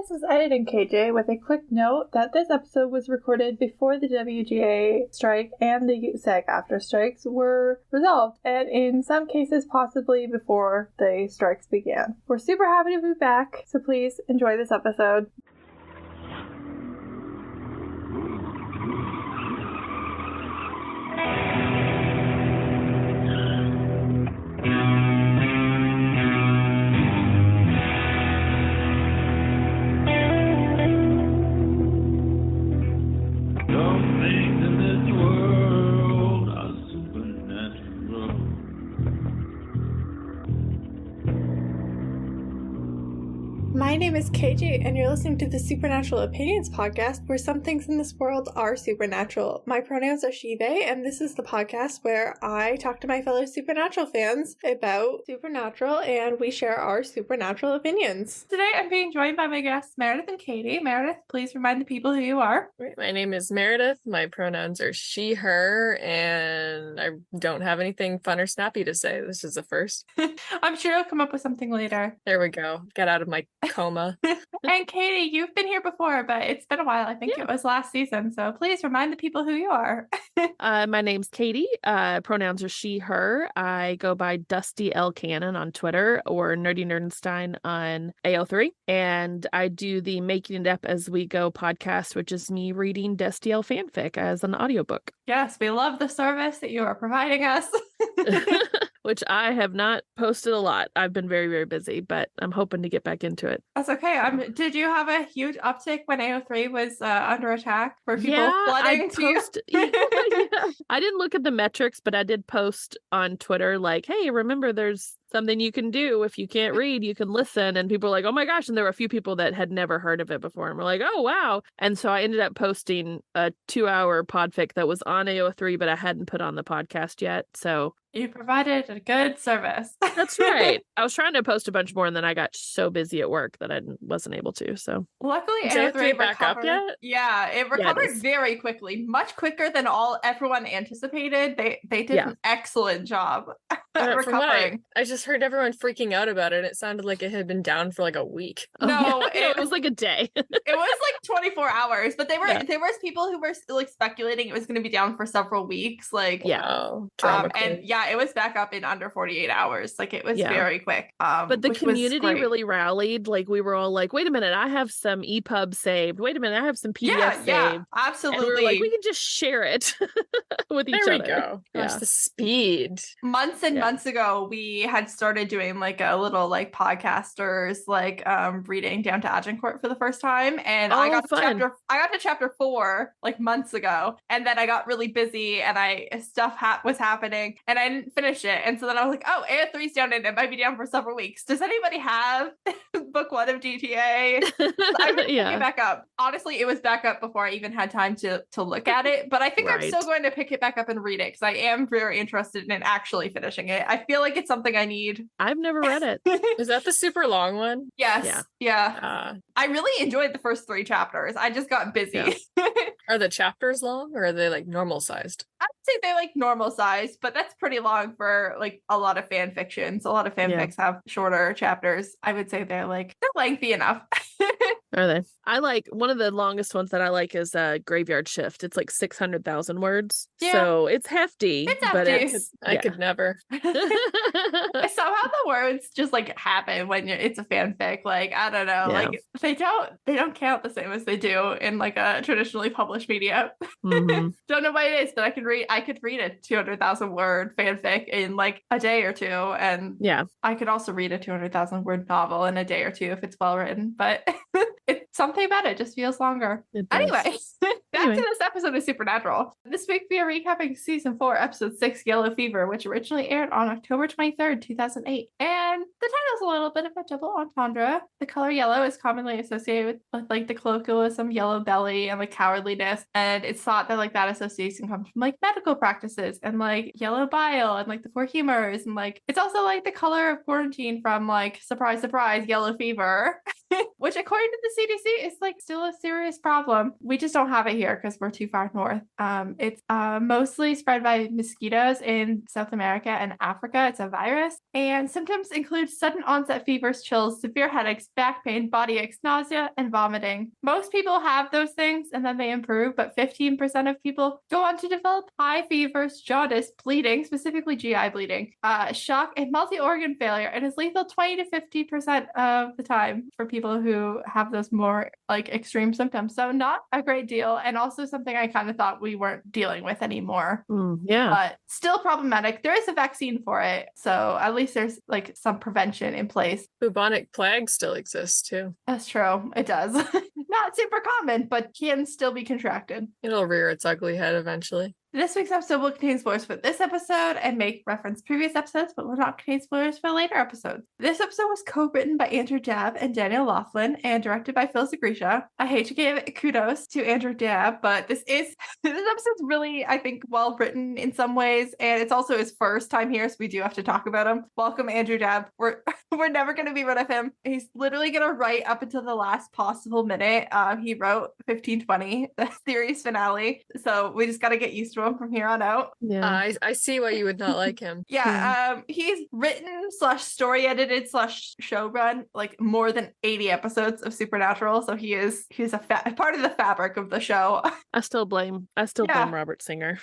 this is Editing KJ with a quick note that this episode was recorded before the WGA strike and the SAG-AFTRA strikes were resolved, and in some cases possibly before the strikes began. We're super happy to be back, so please enjoy this episode. My name is KJ, and you're listening to the Supernatural Opinions podcast, where some things in this world are supernatural. My pronouns are she, they, and this is the podcast where I talk to my fellow Supernatural fans about Supernatural, and we share our Supernatural opinions. Today, I'm being joined by my guests, Meredith and Katie. Meredith, please remind the people who you are. My name is Meredith. My pronouns are she, her, and I don't have anything fun or snappy to say. This is a first. I'm sure you'll come up with something later. There we go. Get out of my coma. And Katie, you've been here before, but it's been a while. I think it was last season. So please remind the people who you are. My name's Katie. Pronouns are she, her. I go by Destiel Cannon on Twitter or Nerdy Nerdenstein on AO3. And I do the Making It Up As We Go podcast, which is me reading Destiel Fanfic as an audiobook. Yes, we love the service that you are providing us. Which I have not posted a lot. I've been very, very busy, but I'm hoping to get back into it. That's okay. Did you have a huge uptick when AO3 was under attack? Were people flooding to you? I didn't look at the metrics, but I did post on Twitter like, hey, remember there's something you can do. If you can't read, you can listen. And people were like, oh my gosh. And there were a few people that had never heard of it before and were like, oh, wow. And so I ended up posting a 2-hour podfic that was on AO3, but I hadn't put on the podcast yet. So you provided a good service. That's right. I was trying to post a bunch more, and then I got so busy at work that I wasn't able to. So luckily, AO3 back up yet? Yeah, it recovered very quickly, much quicker than everyone anticipated. They did an excellent job recovering. I just heard everyone freaking out about it. It sounded like it had been down for like a week. No, it was like a day. It was like 24 hours, but there was people who were like speculating it was going to be down for several weeks. Like it was back up in under 48 hours. Like it was very quick. But the community really rallied. Like we were all like, wait a minute, I have some EPUB saved. Wait a minute, I have some PDF saved. Yeah, absolutely. And we were like, we can just share it with each other. There we go. Gosh, the speed. Months and months ago, we had started doing like a little like podcasters like reading Down to Agincourt for the first time. And I got to chapter 4 like months ago. And then I got really busy and stuff was happening and I didn't finish it. And so then I was like, oh, AO3's down and it might be down for several weeks. Does anybody have book 1 of DTA? I'm going to pick it back up. Honestly, it was back up before I even had time to look at it. But I think I'm still going to pick it back up and read it because I am very interested in actually finishing it. I feel like it's something I need. I've never read it. Is that the super long one? Yes. Yeah. I really enjoyed the first 3 chapters. I just got busy. Yeah. Are the chapters long or are they like normal sized? I would say they're like normal sized, but that's pretty long for like a lot of fan fictions. A lot of fanfics have shorter chapters. I would say they're lengthy enough. Are they? I like one of the longest ones that I like is Graveyard Shift. It's like 600,000 words. Yeah. So it's hefty. But I could never. Somehow the words just like happen when it's a fanfic. Like, I don't know. Yeah. Like they don't count the same as they do in like a traditionally published media. Mm-hmm. Don't know what it is, but I could read a 200,000 word fanfic in like a day or two. And I could also read a 200,000 word novel in a day or two if it's well written. But it's something about it just feels longer. Anyway, back to this episode of Supernatural. This week we are recapping season 4, episode 6, Yellow Fever, which originally aired on October 23rd, 2008. And the title's a little bit of a double entendre. The color yellow is commonly associated with like the colloquialism yellow belly and like cowardliness. And it's thought that like that association comes from like medical practices and like yellow bile and like the 4 humors. And like it's also like the color of quarantine from like surprise, surprise, yellow fever. which according to the CDC is like still a serious problem. We just don't have it here because we're too far north. It's mostly spread by mosquitoes in South America and Africa. It's a virus, and symptoms include sudden onset fevers, chills, severe headaches, back pain, body aches, nausea, and vomiting. Most people have those things and then they improve, but 15% of people go on to develop high fevers, jaundice, bleeding, specifically GI bleeding, shock, and multi-organ failure, and is lethal 20 to 50% of the time for people who have those more like extreme symptoms. So not a great deal, and also something I kind of thought we weren't dealing with anymore. But still problematic. There is a vaccine for it, so at least there's like some prevention in place. Bubonic plague still exists too. That's true. It does. Not super common, but can still be contracted. It'll rear its ugly head eventually. This week's episode will contain spoilers for this episode and make reference to previous episodes, but will not contain spoilers for later episodes. This episode was co-written by Andrew Dabb and Daniel Laughlin and directed by Phil Zagrisha. I hate to give kudos to Andrew Dabb, but this episode's really, I think, well written in some ways, and it's also his first time here, so we do have to talk about him. Welcome, Andrew Dabb. We're never going to be rid of him. He's literally going to write up until the last possible minute. He wrote 1520, the series finale, so we just got to get used to him from here on out. I see why you would not like him. He's written / story edited / show run like more than 80 episodes of Supernatural, so he's a part of the fabric of the show. I still blame Robert Singer.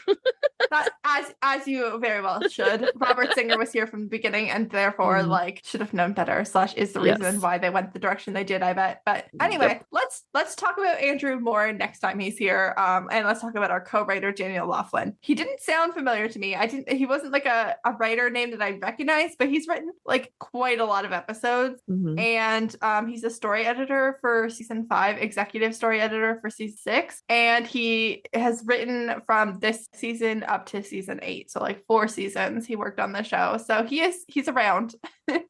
as you very well should. Robert Singer was here from the beginning and therefore should have known better / is the reason why they went the direction they did, I bet. But anyway, let's talk about Andrew more next time he's here, and let's talk about our co-writer Daniel Laughlin. He didn't sound familiar to me. He wasn't like a writer name that I recognized, but he's written like quite a lot of episodes. And he's a story editor for season 5, executive story editor for season 6, and he has written from this season up to season 8, so like 4 seasons he worked on the show. So he's around.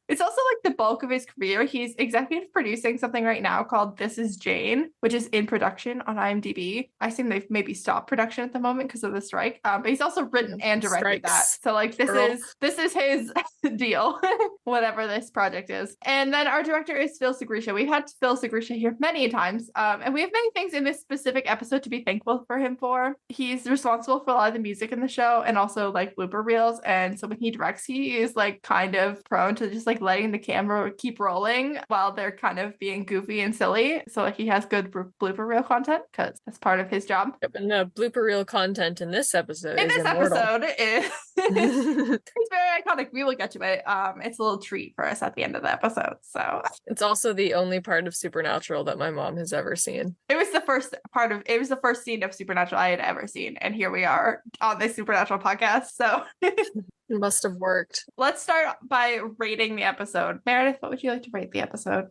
It's also like the bulk of his career. He's executive producing something right now called This Is Jane, which is in production on IMDb. I assume they've maybe stopped production at the moment because of the strike. But he's also written and directed that. So like this is his deal, whatever this project is. And then our director is Phil Zagrisha. We've had Phil Zagrisha here many times, and we have many things in this specific episode to be thankful for him for. He's responsible for a lot of the music in the show and also like blooper reels. And so when he directs, he is like kind of prone to just like letting the camera keep rolling while they're kind of being goofy and silly. So like he has good blooper reel content because that's part of his job. And the blooper reel content in this episode is it's very iconic. We will get to it. It's a little treat for us at the end of the episode. So it's also the only part of Supernatural that my mom has ever seen. It was the first scene of Supernatural I had ever seen, and here we are on the Supernatural podcast. So it must have worked. Let's start by rating the episode. Meredith, what would you like to rate the episode?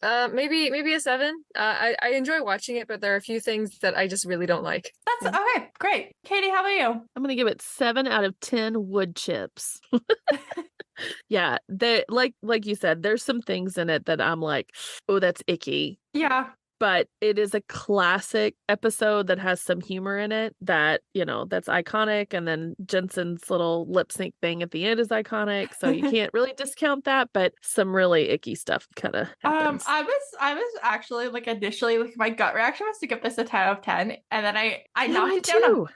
Maybe a 7. I enjoy watching it, but there are a few things that I just really don't like. That's okay. Great. Katie, how about you? I'm gonna give it 7 out of 10 wood chips. Yeah, they like you said, there's some things in it that I'm like, oh, that's icky. Yeah. But it is a classic episode that has some humor in it that, that's iconic. And then Jensen's little lip sync thing at the end is iconic. So you can't really discount that, but some really icky stuff kind of happens. I was actually like initially like my gut reaction was to give this a 10 out of 10. And then I knocked it down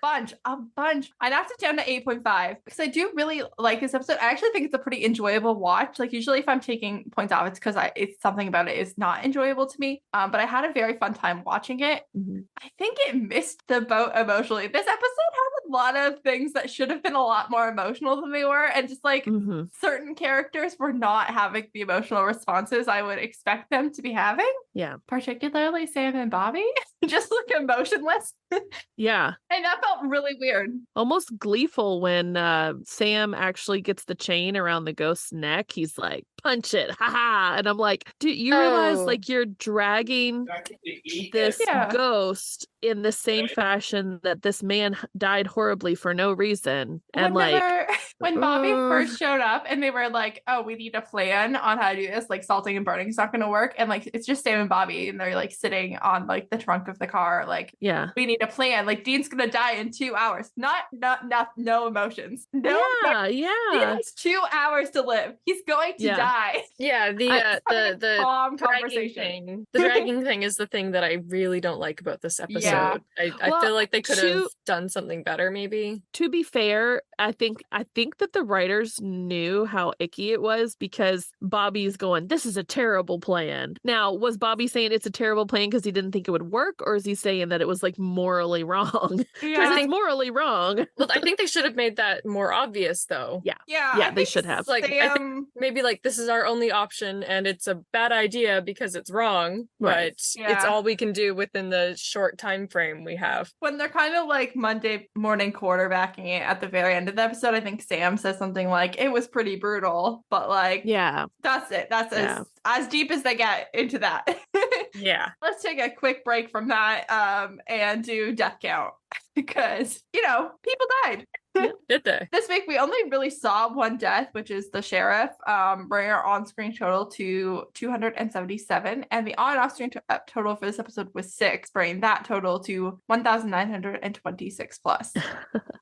a bunch. I knocked it down to 8.5 because I do really like this episode. I actually think it's a pretty enjoyable watch. Like usually if I'm taking points off, it's because it's something about it is not enjoyable to me. But I had a very fun time watching it. I think it missed the boat emotionally. This episode had a lot of things that should have been a lot more emotional than they were, and just like certain characters were not having the emotional responses I would expect them to be having. Yeah, particularly Sam and Bobby just look emotionless. Yeah, and that felt really weird, almost gleeful when Sam actually gets the chain around the ghost's neck. He's like, punch it, haha. And I'm like, do you realize like you're dragging this ghost in the same fashion that this man died horribly for no reason? And when Bobby first showed up and they were like, oh, we need a plan on how to do this, like salting and burning is not going to work, and like it's just Sam and Bobby and they're like sitting on like the trunk trunk of the car. Like, yeah, we need a plan. Like, Dean's gonna die in 2 hours. No emotions. No, yeah. Dean has 2 hours to live. He's going to die. Yeah, the calm dragging conversation. thing. The dragging thing is the thing that I really don't like about this episode. Yeah. I feel like they could have done something better, maybe. To be fair, I think that the writers knew how icky it was because Bobby's going, this is a terrible plan. Now, was Bobby saying it's a terrible plan because he didn't think it would work, or is he saying that it was like morally wrong? Because it's morally wrong. Well, I think they should have made that more obvious, though. Yeah, they should have. Like, I think maybe like this is our only option, and it's a bad idea because it's wrong, but it's all we can do within the short time frame we have. When they're kind of like Monday morning quarterbacking it at the very end of the episode, I think Sam says something like, it was pretty brutal, but like, that's it. That's as deep as they get into that. Yeah. Let's take a quick break from that and do death count because, people died. Did they? This week, we only really saw one death, which is the sheriff, bringing our on-screen total to 277. And the on-off-screen total for this episode was 6, bringing that total to 1,926 plus.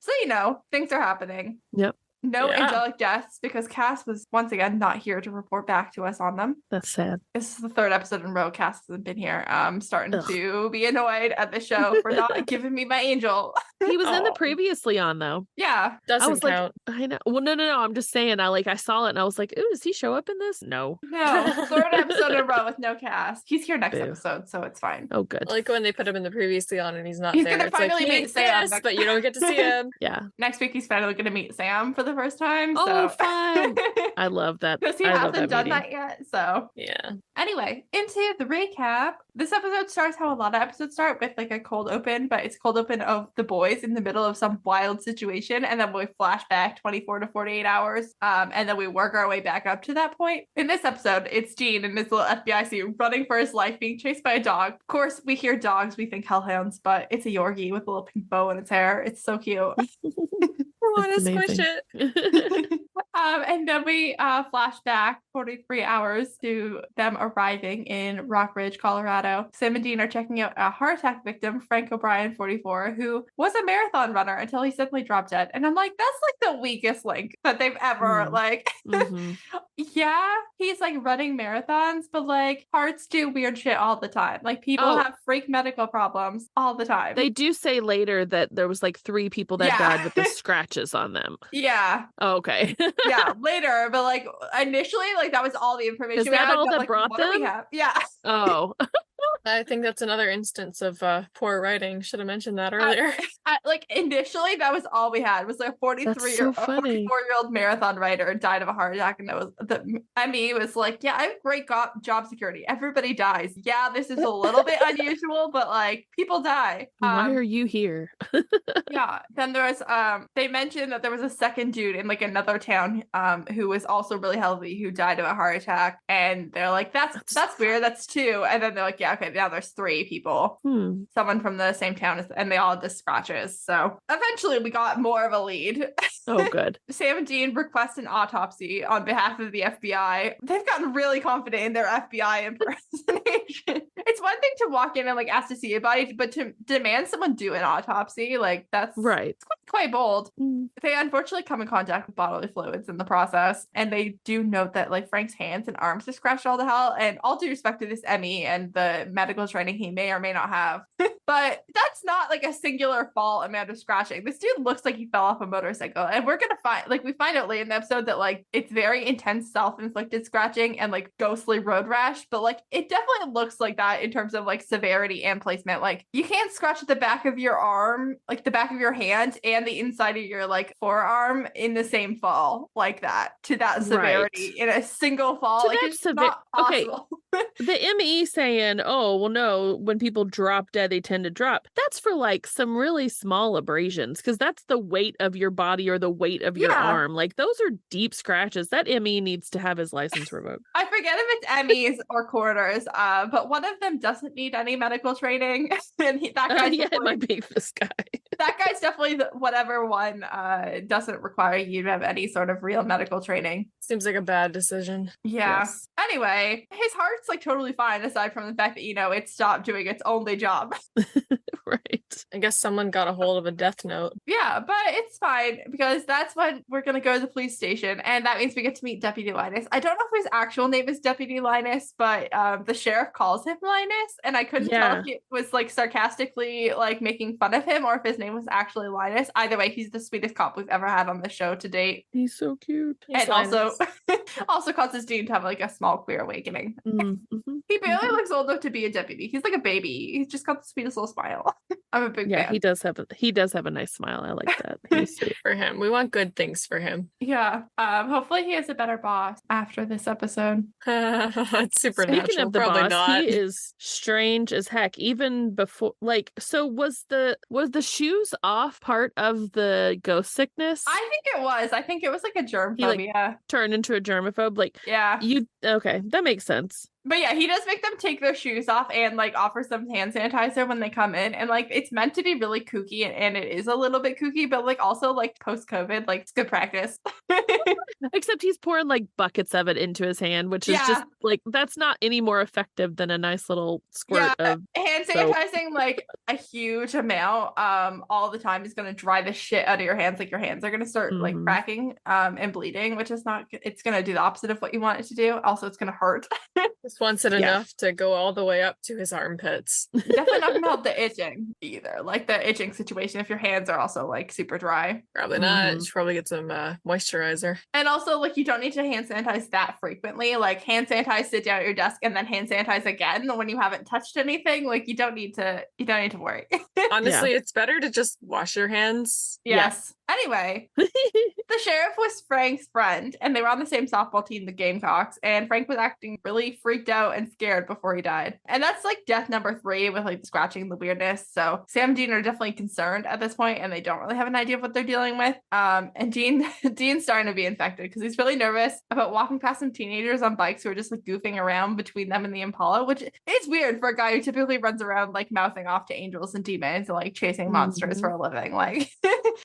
So, things are happening. Yep. No angelic deaths because Cass was once again not here to report back to us on them. That's sad. This is the 3rd episode in a row Cass hasn't been here. I'm starting to be annoyed at the show for not giving me my angel. He was in the previously on though. Yeah. Doesn't count. Like, I know. Well, no. I'm just saying. I saw it and I was like, ooh, does he show up in this? No. 3rd episode in a row with no Cass. He's here next episode, so it's fine. Oh, good. Like when they put him in the previously on and he's not he's there. Gonna finally meet Sam, but you don't get to see him. Yeah. Next week he's finally gonna meet Sam for the first time. Oh, fun. I love that. Because he hasn't done that yet. So yeah. Anyway, into the recap. This episode starts how a lot of episodes start with like a cold open, but it's cold open of the boys in the middle of some wild situation, and then we flash back 24 to 48 hours, and then we work our way back up to that point. In this episode, it's Dean in his little FBI suit running for his life, being chased by a dog. Of course, we hear dogs, we think hellhounds, but it's a Yorkie with a little pink bow in its hair. It's so cute. I want to squish it. And then we flash back 43 hours to them arriving in Rockridge, Colorado. Sam and Dean are checking out a heart attack victim, Frank O'Brien, 44, who was a marathon runner until he suddenly dropped dead. And I'm like, that's like the weakest link that they've ever yeah, he's like running marathons, but like hearts do weird shit all the time. Like people have freak medical problems all the time. They do say later that there was like 3 people that died with the scratches on them. Yeah. Oh, okay. Yeah, later, but like initially, like that was all the information. Is that all that like, brought them? Yeah. Oh. I think that's another instance of poor writing. Should have mentioned that earlier. Like initially, that was all we had. Was like a 44-year-old marathon writer died of a heart attack, and that was Emmy was like, "Yeah, I have great job security. Everybody dies. Yeah, this is a little bit unusual, but like people die. Why are you here?" Yeah. Then there was they mentioned that there was a second dude in like another town who was also really healthy who died of a heart attack, and they're like, "That's weird. That's 2." And then they're like, "Yeah, okay, now there's 3 people. Someone from the same town," and they all had the scratches. So eventually we got more of a lead. Oh, good. Sam and Dean request an autopsy on behalf of the FBI. They've gotten really confident in their FBI impersonation. It's one thing to walk in and like ask to see a body, but to demand someone do an autopsy, like that's right. It's quite bold. They unfortunately come in contact with bodily fluids in the process, and they do note that like Frank's hands and arms are scratched all to hell. And all due respect to this Emmy and the medical training he may or may not have, but that's not like a singular fault amount of scratching. This dude looks like he fell off a motorcycle, and we're gonna we find out later in the episode that like it's very intense self-inflicted scratching and like ghostly road rash, but like it definitely looks like that in terms of like severity and placement. Like you can't scratch at the back of your arm, like the back of your hand and the inside of your like forearm in the same fall like that to that severity in a single fall. To like it's not possible. Okay. The ME saying, "Oh, well, no, when people drop dead, they tend to drop." That's for like some really small abrasions, because that's the weight of your body or the weight of your arm. Like those are deep scratches. That ME needs to have his license revoked. I forget if it's Emmys or quarters, but one of them doesn't need any medical training. And that guy, it might be this guy. That guy's definitely whatever one doesn't require you to have any sort of real medical training. Seems like a bad decision. Yeah. Yes. Anyway, his heart's like totally fine aside from the fact that, it stopped doing its only job. Right. I guess someone got a hold of a death note. Yeah, but it's fine because that's when we're going to go to the police station. And that means we get to meet Deputy Linus. I don't know if his actual name is Deputy Linus, but the sheriff calls him Linus. And I couldn't tell if he was like sarcastically like making fun of him or if his name was actually Linus. Either way, he's the sweetest cop we've ever had on the show to date. He's so cute. And also causes Dean to have like a small queer awakening. Mm-hmm. He barely looks old enough to be a deputy. He's like a baby. He's just got the sweetest little smile. I'm a big fan. He does have a nice smile. I like that. He's sweet. For him. We want good things for him. Yeah. Hopefully he has a better boss after this episode. It's supernatural. Speaking of the Probably boss, not. he is strange as heck. Even before, like, so was the shoes off part of the ghost sickness? I think it was. I think it was like a germ phobia. Like, turned into a germaphobe. Like, yeah. Okay, that makes sense. But yeah, he does make them take their shoes off and like offers them hand sanitizer when they come in. And like it's meant to be really kooky and it is a little bit kooky, but like also like post-COVID, like it's good practice. Except he's pouring like buckets of it into his hand, which is just like that's not any more effective than a nice little squirt of hand sanitizing like a huge amount all the time is gonna dry the shit out of your hands. Like your hands are gonna start like cracking and bleeding, which is not it's gonna do the opposite of what you want it to do. Also, it's gonna hurt. Just wants it enough to go all the way up to his armpits. Definitely not gonna help the itching either. Like the itching situation if your hands are also like super dry. Probably not. You should probably get some moisturizer. And also like you don't need to hand sanitize that frequently. Like hand sanitize, sit down at your desk, and then hand sanitize again when you haven't touched anything. Like you don't need to worry. Honestly, it's better to just wash your hands. Yes. Anyway, the sheriff was Frank's friend, and they were on the same softball team, the Gamecocks, and Frank was acting really freaked out and scared before he died. And that's like death number 3 with like scratching and the weirdness. So Sam and Dean are definitely concerned at this point, and they don't really have an idea of what they're dealing with. And Dean's starting to be infected because he's really nervous about walking past some teenagers on bikes who are just like goofing around between them and the Impala, which is weird for a guy who typically runs around like mouthing off to angels and demons and like chasing monsters for a living. Like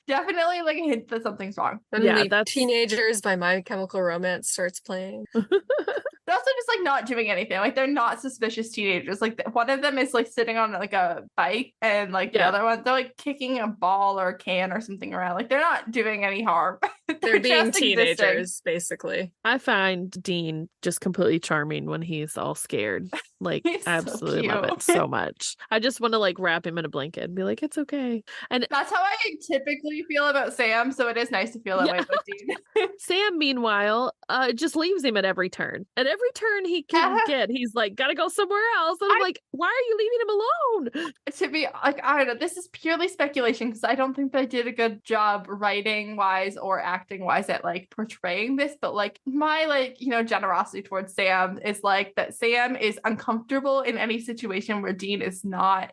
definitely like a hint that something's wrong. And that's Teenagers by My Chemical Romance starts playing. They're also just like not doing anything. Like they're not suspicious teenagers. Like one of them is like sitting on like a bike, and like the other one, they're like kicking a ball or a can or something around. Like they're not doing any harm. They're being teenagers, basically. I find Dean just completely charming when he's all scared. Like absolutely love it so much. I just want to like wrap him in a blanket and be like, it's okay. And that's how I typically feel about Sam. So it is nice to feel that way about Dean. Sam, meanwhile, just leaves him at every turn. At every turn he can get, he's like, gotta go somewhere else. And I'm like, why are you leaving him alone? To be like, I don't know. This is purely speculation because I don't think they did a good job writing wise or acting wise at like portraying this. But like my like, generosity towards Sam is like that Sam is uncomfortable in any situation where Dean is not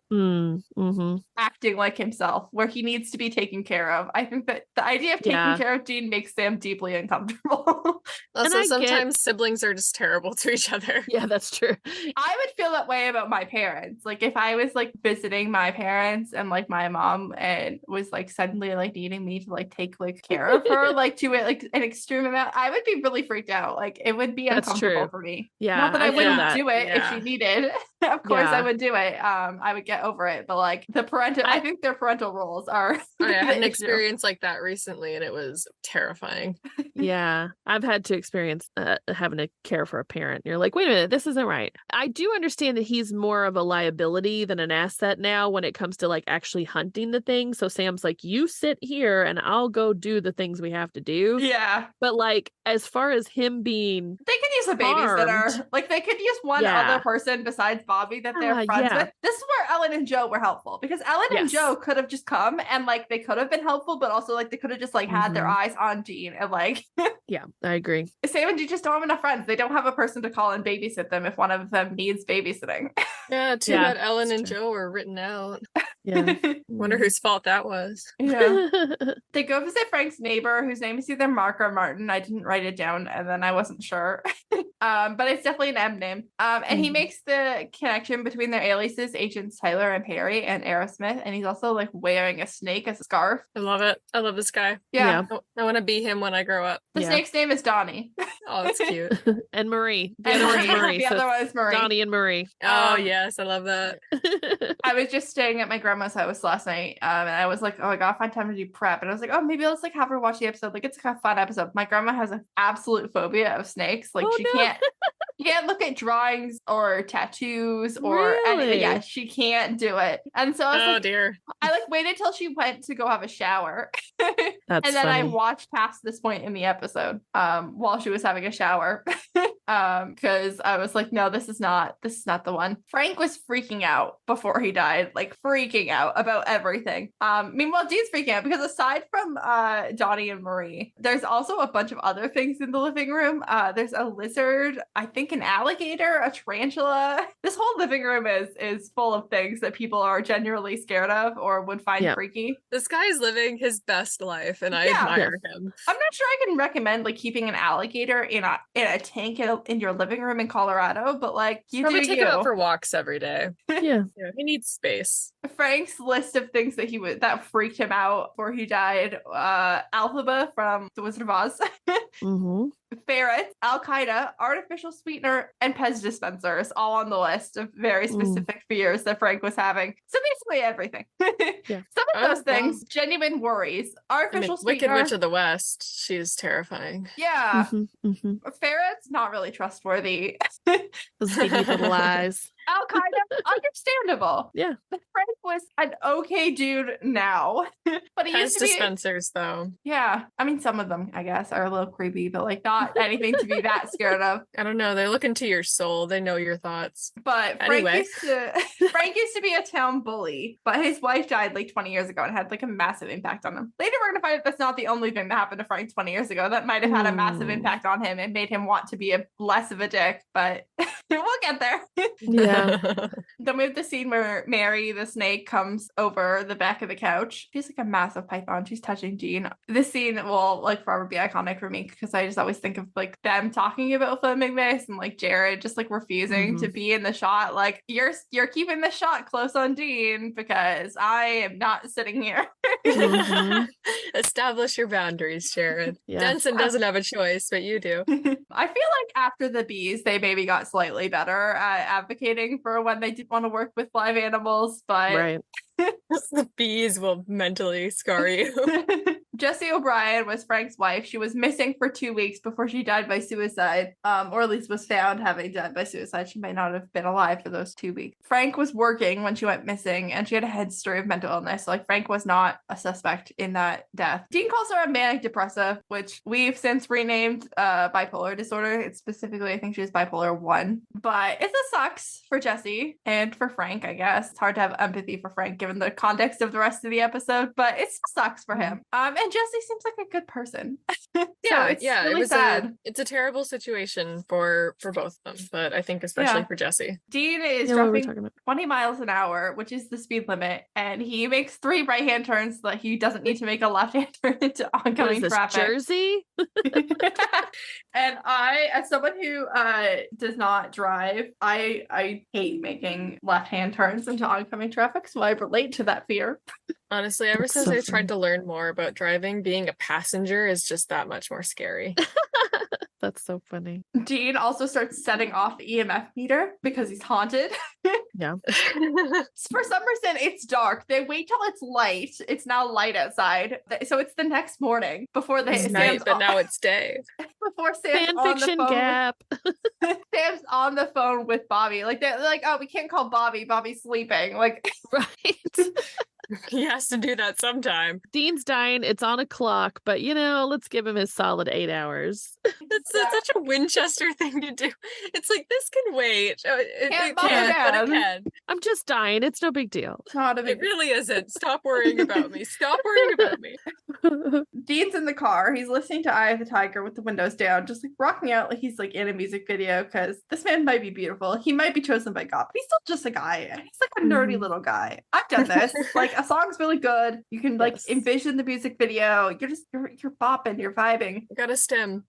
acting like himself, where he needs to be taken care of. I think that the idea of taking care of Dean makes Sam deeply uncomfortable. Also, sometimes siblings are just terrible to each other. Yeah, that's true. I would feel that way about my parents. Like if I was like visiting my parents and like my mom and was like suddenly like needing me to like take like care of her like to like an extreme amount, I would be really freaked out. Like it would be uncomfortable for me. Yeah. Not that I wouldn't do it if she needed. Of course I would do it. I would get over it. But like I think their parental roles are I had an experience like that recently and it was terrifying. Yeah. I've had to experience having to care for a parent. You're like, wait a minute, this isn't right. I do understand that he's more of a liability than an asset now when it comes to like actually hunting the thing. So Sam's like, you sit here and I'll go do the things we have to do. Yeah. But like, as far as him being they could use a babysitter. Like they could use one other person besides Bobby that they're friends with. This is where Ellen and Joe were helpful because Ellen and Joe could have just come and like they could have been helpful, but also like they could have just like had their eyes on Dean and like yeah, I agree. Sam and Dean just don't have enough friends. They don't have a person to call and babysit them if one of them needs babysitting. Yeah, too bad Ellen and Joe were written out. Yeah. Wonder whose fault that was. Yeah. They go visit Frank's neighbor, whose name is either Mark or Martin. I didn't write it down and then I wasn't sure. But it's definitely an M name. And he makes the connection between their aliases, Agents Tyler and Perry and Aerosmith, and he's also like wearing a snake as a scarf. I love it. I love this guy. Yeah. I want to be him when I grow up. The snake's name is Donnie. Oh, that's cute. And Marie. The other one is Marie. Donnie and Marie. Oh, yes. I love that. I was just staying at my grandma's house last night, and I was like, oh, I gotta find time to do prep. And I was like, oh, maybe let's like have her watch the episode. Like, it's like a fun episode. My grandma has an absolute phobia of snakes. Like, she can't look at drawings or tattoos or anything. Yeah, she can't do it. And so I was like, dear. I like waited till she went to go have a shower. And then funny. I watched past this point in the episode while she was having a shower. Because I was like, no, this is not the one. Frank was freaking out before he died, like freaking out about everything. Meanwhile, Dean's freaking out because aside from Donnie and Marie, there's also a bunch of other things in the living room. There's a lizard, I think an alligator, a tarantula. This whole living room is full of things that people are genuinely scared of or would find freaky. This guy is living his best life, and I admire him. I'm not sure I can recommend like keeping an alligator in a tank in your living room in Colorado, but like you probably take him out for walks every day. Yeah, he needs space. Frank's list of things that freaked him out before he died: Alphaba from The Wizard of Oz, ferrets, Al Qaeda, artificial sweetener, and Pez dispensers, all on the list of very specific fears that Frank was having. So basically everything. Some of those things, genuine worries. Artificial sweetener. Wicked Witch of the West. She's terrifying. Yeah. Ferrets, not really trustworthy. Those big little eyes. Al Qaeda, understandable. Yeah. But Frank was an okay dude now. But he used to be dispensers, though. Yeah. I mean, some of them, I guess, are a little creepy, but like not anything to be that scared of. I don't know. They look into your soul. They know your thoughts. But Frank used to be a town bully, but his wife died like 20 years ago and had like a massive impact on him. Later, we're going to find out that's not the only thing that happened to Frank 20 years ago that might have had a massive impact on him and made him want to be less of a dick, but we'll get there. Yeah. Then we have the scene where Mary, the snake, comes over the back of the couch. She's like a massive python. She's touching Dean. This scene will like forever be iconic for me because I just always think of like them talking about filming this and like Jared just like refusing to be in the shot. Like you're keeping the shot close on Dean because I am not sitting here. Establish your boundaries, Jared. Yeah. Denson doesn't have a choice, but you do. I feel like after the bees, they maybe got slightly better at advocating for when they did want to work with live animals, but the bees will mentally scar you. Jessie O'Brien was Frank's wife. She was missing for 2 weeks before she died by suicide, or at least was found having died by suicide. She might not have been alive for those 2 weeks. Frank was working when she went missing, and she had a history of mental illness. So, like, Frank was not a suspect in that death. Dean calls her a manic depressive, which we've since renamed bipolar disorder. It's specifically, I think she was bipolar 1. But it just sucks for Jessie and for Frank, I guess. It's hard to have empathy for Frank given the context of the rest of the episode, but it still sucks for him. And Jessie seems like a good person. Really sad. It's a terrible situation for both of them, but I think especially for Jessie. Dean is driving 20 miles an hour, which is the speed limit, and he makes 3 right-hand turns so that he doesn't need to make a left-hand turn into oncoming traffic. Jersey? And I, as someone who does not drive, I hate making left-hand turns into oncoming traffic, so I relate to that fear. Honestly, ever since I tried to learn more about driving, being a passenger is just that much more scary. That's so funny. Dean also starts setting off the EMF meter because he's haunted. Yeah. For some reason, it's dark. They wait till it's light. It's now light outside. So it's the next morning before it's night, but now it's day. Before Sam's Fanfiction gap. Sam's on the phone with Bobby. Like they're like, oh, we can't call Bobby. Bobby's sleeping. Like, right. He has to do that sometime. Dean's dying. It's on a clock, but let's give him his solid 8 hours. That's such a Winchester thing to do. It's like, this can wait. It can, but it can. I'm just dying. It's no big deal. It really isn't. Stop worrying about me. Stop worrying about me. Dean's in the car. He's listening to Eye of the Tiger with the windows down, just like rocking out like he's like in a music video because this man might be beautiful. He might be chosen by God, but he's still just a guy. He's like a nerdy little guy. I've done this. Like a song's really good. You can like envision the music video. You're bopping, you're vibing. You got a stem.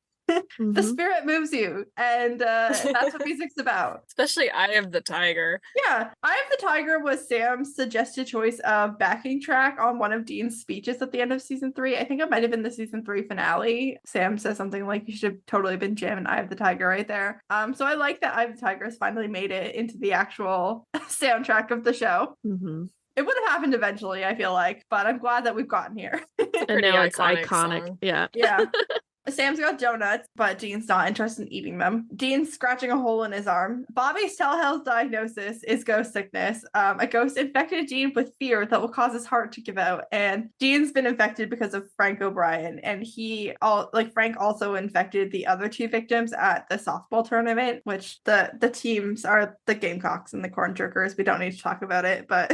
The spirit moves you, and that's what music's about. Especially Eye of the Tiger. Yeah, Eye of the Tiger was Sam's suggested choice of backing track on one of Dean's speeches at the end of season 3. I think it might have been the season 3 finale. Sam says something like, you should have totally been jamming Eye of the Tiger right there. So I like that Eye of the Tiger has finally made it into the actual soundtrack of the show. It would have happened eventually, I feel like, but I'm glad that we've gotten here. And now it's iconic. Song. Yeah. Sam's got donuts, but Dean's not interested in eating them. Dean's scratching a hole in his arm. Bobby's telehealth diagnosis is ghost sickness. A ghost infected Dean with fear that will cause his heart to give out. And Dean's been infected because of Frank O'Brien. And Frank also infected the other 2 victims at the softball tournament, which the teams are the Gamecocks and the Corn Jerkers. We don't need to talk about it, but...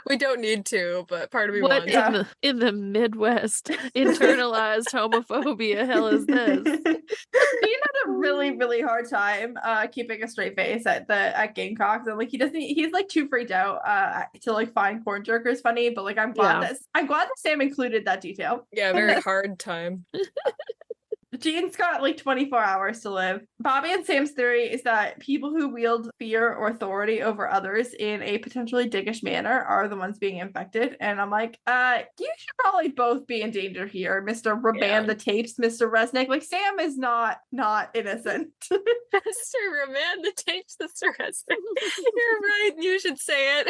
we don't need to, but part of me wants. In the Midwest internalized homophobia hell is this? Dean had a really, really hard time keeping a straight face at Gamecocks, and he's too freaked out to find Corn Jerkers funny, but I'm glad that Sam included that detail. Yeah, very hard time. Dean's got 24 hours to live. Bobby and Sam's theory is that people who wield fear or authority over others in a potentially dickish manner are the ones being infected. And I'm like, you should probably both be in danger here, Mr. Reban the tapes, Mr. Resnick. Sam is not innocent. Mr. Reban the tapes, Mr. Resnick. You're right. You should say it.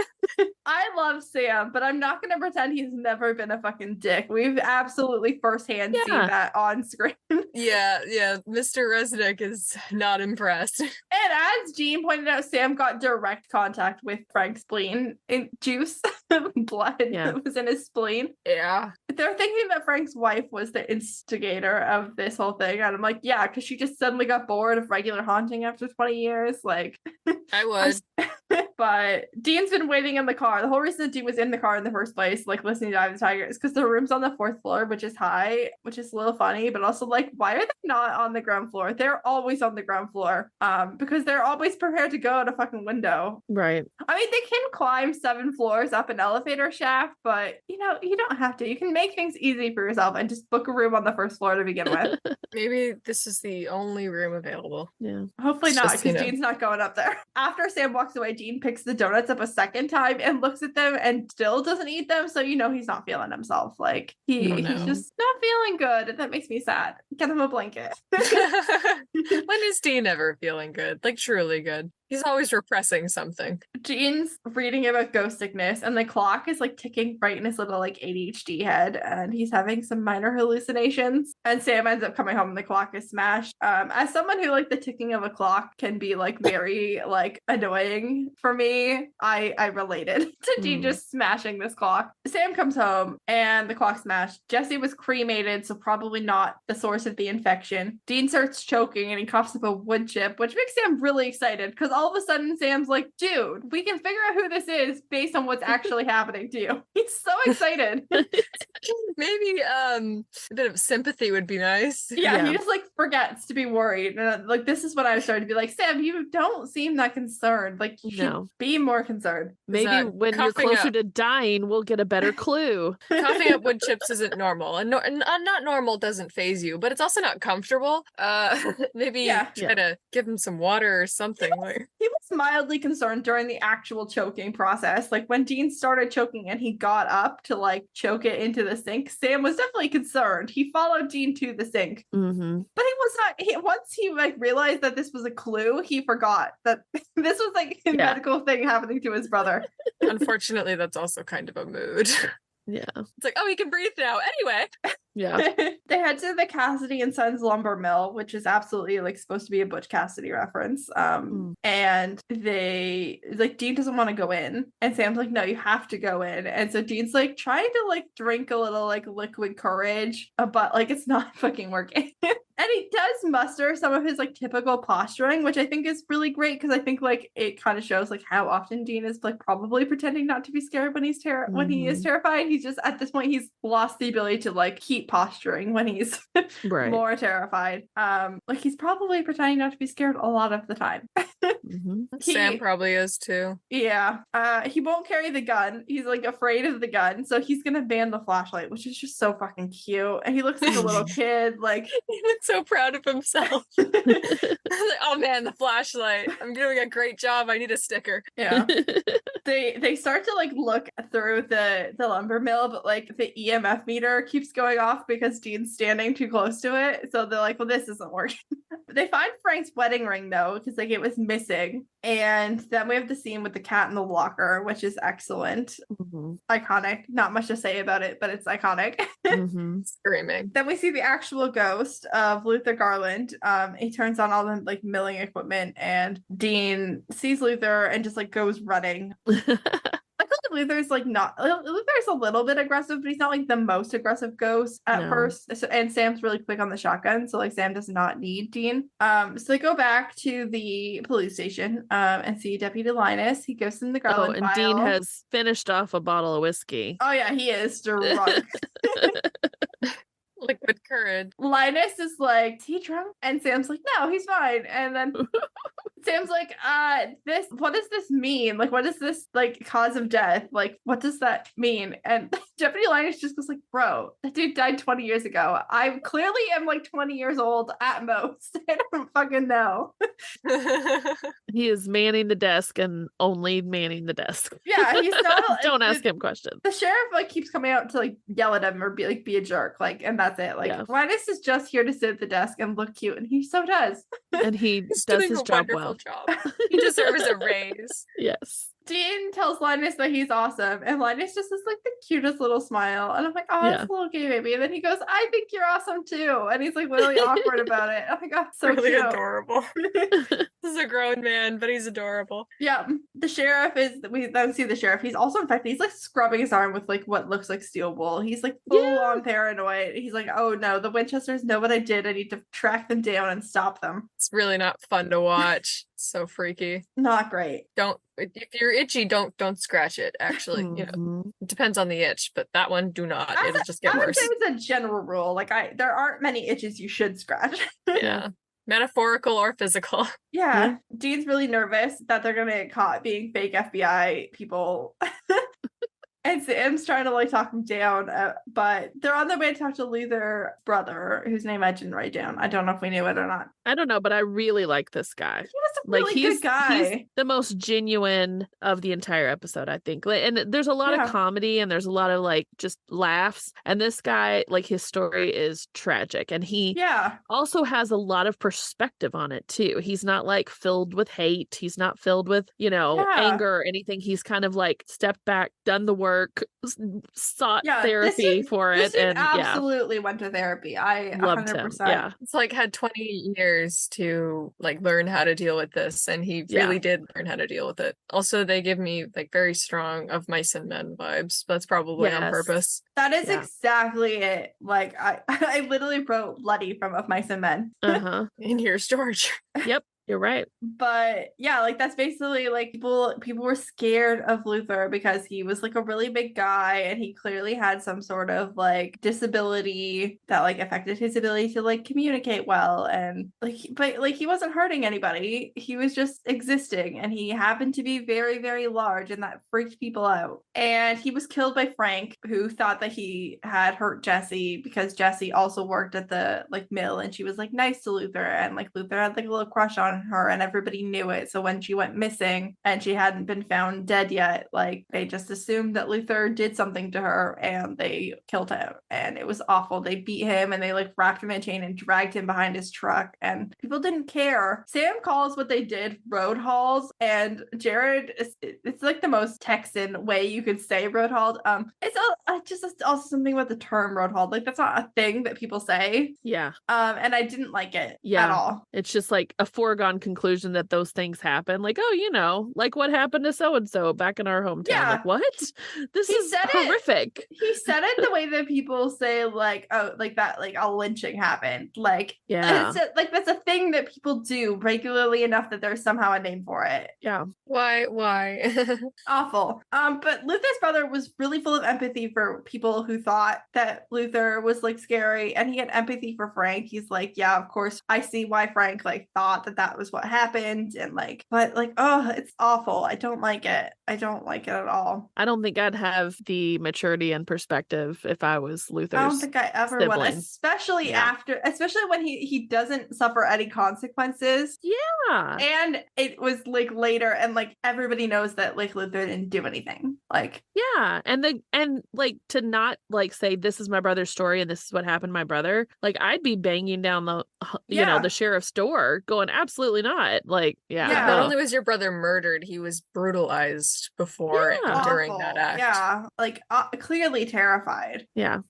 I love Sam, but I'm not going to pretend he's never been a fucking dick. We've absolutely firsthand seen that on screen. Yeah, Mr. Resnick is not impressed. And as Jean pointed out, Sam got direct contact with Frank's spleen in juice, blood that was in his spleen. Yeah. They're thinking that Frank's wife was the instigator of this whole thing. And I'm like, yeah, because she just suddenly got bored of regular haunting after 20 years. I was. But Dean's been waiting in the car. The whole reason that Dean was in the car in the first place, listening to Eye of the Tiger, is because the room's on the 4th floor, which is high, which is a little funny, but also why are they not on the ground floor? They're always on the ground floor, because they're always prepared to go out a fucking window. Right. I mean, they can climb 7 floors up an elevator shaft, but you don't have to. You can make things easy for yourself and just book a room on the 1st floor to begin with. Maybe this is the only room available. Yeah. Hopefully not, because Dean's not going up there. After Sam walks away, Dean picks the donuts up a second time and looks at them and still doesn't eat them. So he's not feeling himself. He's just not feeling good. And that makes me sad. Get him a blanket. When is Dean ever feeling good? Truly good. He's always repressing something. Dean's reading about ghost sickness, and the clock is ticking right in his little ADHD head, and he's having some minor hallucinations. And Sam ends up coming home and the clock is smashed. As someone who the ticking of a clock can be very annoying for me, I related to Dean just smashing this clock. Sam comes home and the clock's smashed. Jesse was cremated, so probably not the source of the infection. Dean starts choking and he coughs up a wood chip, which makes Sam really excited because all of a sudden Sam's like, dude, we can figure out who this is based on what's actually happening to you. He's so excited. Maybe a bit of sympathy would be nice. Yeah. He just forgets to be worried. And this is when I started to be like, Sam, you don't seem that concerned. You should be more concerned. Maybe when you're closer to dying, we'll get a better clue. Coughing up wood chips isn't normal, and not normal doesn't faze you, but it's also not comfortable. Maybe try to give him some water or something. He was mildly concerned during the actual choking process. When Dean started choking and he got up to choke it into the sink, Sam was definitely concerned. He followed Dean to the sink. Mm-hmm. But he was not. Once he realized that this was a clue, he forgot that this was a medical thing happening to his brother. Unfortunately, that's also kind of a mood. Yeah. It's he can breathe now. Anyway. Yeah. They head to the Cassidy and Sons lumber mill, which is absolutely supposed to be a Butch Cassidy reference. And they Dean doesn't want to go in, and Sam's like, no, you have to go in. And so Dean's trying to drink a little liquid courage, but it's not fucking working. And he does muster some of his typical posturing, which I think is really great because I think it kind of shows how often Dean is probably pretending not to be scared when he's when he is terrified. He's just at this point he's lost the ability to keep keep posturing when he's more terrified. Like he's probably pretending not to be scared a lot of the time. Sam probably is too. Yeah. He won't carry the gun. He's like afraid of the gun, so he's gonna ban the flashlight, which is just so fucking cute. And he looks like a little kid. Like he looks so proud of himself. Like, oh man, the flashlight! I'm doing a great job. I need a sticker. Yeah. They start to like look through the lumber mill, but like the EMF meter keeps going off because Dean's standing too close to it. So they're like, well, this isn't working. They find Frank's wedding ring though, because like it was missing. And then we have the scene with the cat in the locker, which is excellent. Iconic. Not much to say about it, but it's iconic. Screaming. Then we see the actual ghost of Luther Garland. He turns on all the like milling equipment, and Dean sees Luther and just like goes running. I feel like Luther's like Luther's a little bit aggressive, but he's not like the most aggressive ghost at first. So, and Sam's really quick on the shotgun, so like Sam does not need Dean. So they go back to the police station and see Deputy Linus. He goes in the Garland file. Dean has finished off a bottle of whiskey. Oh yeah, he is drunk. Liquid courage. Linus is like, is he drunk? And Sam's like, no, he's fine. And then Sam's like, what does this mean? Like, what is this like cause of death? Like, what does that mean? And Deputy Linus just goes like, bro, that dude died 20 years ago. I clearly am like 20 years old at most. I don't fucking know. He is manning the desk and only manning the desk. Yeah, he's not. Don't ask him questions. The sheriff like keeps coming out to like yell at him or be a jerk, like, and that's it. Like, Linus is just here to sit at the desk and look cute, and he so does. And he does his job well. He deserves a raise. Yes. Dean tells Linus that he's awesome, and Linus just is like the cutest little smile, and I'm like, oh, that's a little gay baby. And then he goes, I think you're awesome too, and he's like really awkward about it. I'm like, oh, so really cute. Adorable. This is a grown man, but he's adorable. Yeah, the sheriff we then see the sheriff. He's also infected. He's like scrubbing his arm with like what looks like steel wool. He's like full on paranoid. He's like, oh no, the Winchesters know what I did. I need to track them down and stop them. It's really not fun to watch. So freaky. Not great. If you're itchy, don't scratch it. Actually, you know, it depends on the itch, but that one, do not. It'll just get worse. I would say it's a general rule. Like there aren't many itches you should scratch. Yeah. Metaphorical or physical. Yeah. Dean's really nervous that they're gonna get caught being fake FBI people. And Sam's trying to like talk him down, but they're on their way to talk to Luther's brother, whose name I didn't write down. I don't know if we knew it or not. I don't know, but I really like this guy. He was a really good guy. He's the most genuine of the entire episode, I think. And there's a lot of comedy and there's a lot of like just laughs. And this guy, like his story is tragic. And he also has a lot of perspective on it too. He's not like filled with hate. He's not filled with, anger or anything. He's kind of like stepped back, done the work, sought therapy for it. And absolutely went to therapy. I loved 100%. him. Yeah. It's like had 20 years to like learn how to deal with this, and he really did learn how to deal with it. Also, they give me like very strong Of Mice and Men vibes. That's probably on purpose. That is exactly it. Like I literally wrote Bloody from Of Mice and Men. And here's George. Yep. You're right. But yeah, like that's basically like people were scared of Luther because he was like a really big guy and he clearly had some sort of like disability that like affected his ability to like communicate well, and but he wasn't hurting anybody. He was just existing, and he happened to be very, very large, and that freaked people out. And he was killed by Frank, who thought that he had hurt Jessie because Jessie also worked at the like mill, and she was like nice to Luther, and like Luther had like a little crush on her, and everybody knew it. So when she went missing and she hadn't been found dead yet, like they just assumed that Luther did something to her and they killed him, and it was awful. They beat him and they like wrapped him in a chain and dragged him behind his truck, and people didn't care. Sam calls what they did road hauls, and Jared, it's like the most Texan way you could say road hauled. It's just also something about the term road hauled, like that's not a thing that people say. And I didn't like it at all. It's just like a foregone foregone conclusion that those things happen. Like, oh, you know, like what happened to so-and-so back in our hometown. Yeah. Like, what? This is horrific. He said it the way that people say, like, oh, like that, like a lynching happened. Like, yeah, like that's a thing that people do regularly enough that there's somehow a name for it. Yeah. Why? Awful. But Luther's brother was really full of empathy for people who thought that Luther was like scary, and he had empathy for Frank. He's like, yeah, of course, I see why Frank like thought that was what happened, and like, but like, oh, it's awful. I don't like it. I don't like it at all. I don't think I'd have the maturity and perspective if I was Luther's. I don't think I ever sibling. would, especially when he doesn't suffer any consequences. Yeah. And it was like later, and like everybody knows that like Luther didn't do anything. Like, yeah. And like to not like say this is my brother's story and this is what happened to my brother. Like I'd be banging down the the sheriff's door going, absolutely not. Like, not only was your brother murdered, he was brutalized before and during that act. Yeah, like clearly terrified. Yeah.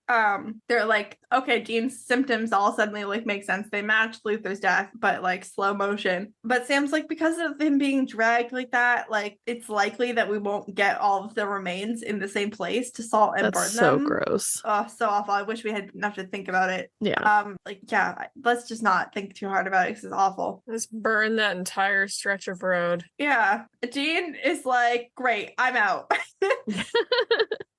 They're like, okay, Dean's symptoms all suddenly like make sense. They match Luther's death, but like slow motion. But Sam's like, because of him being dragged like that, like it's likely that we won't get all of the remains in the same place to salt and burn them. So gross. Oh, so awful. I wish we hadn't have to think about it. Yeah. Let's just not think too hard about it because it's awful. Let's burn that entire stretch of road. Yeah. Dean is like, great, I'm out.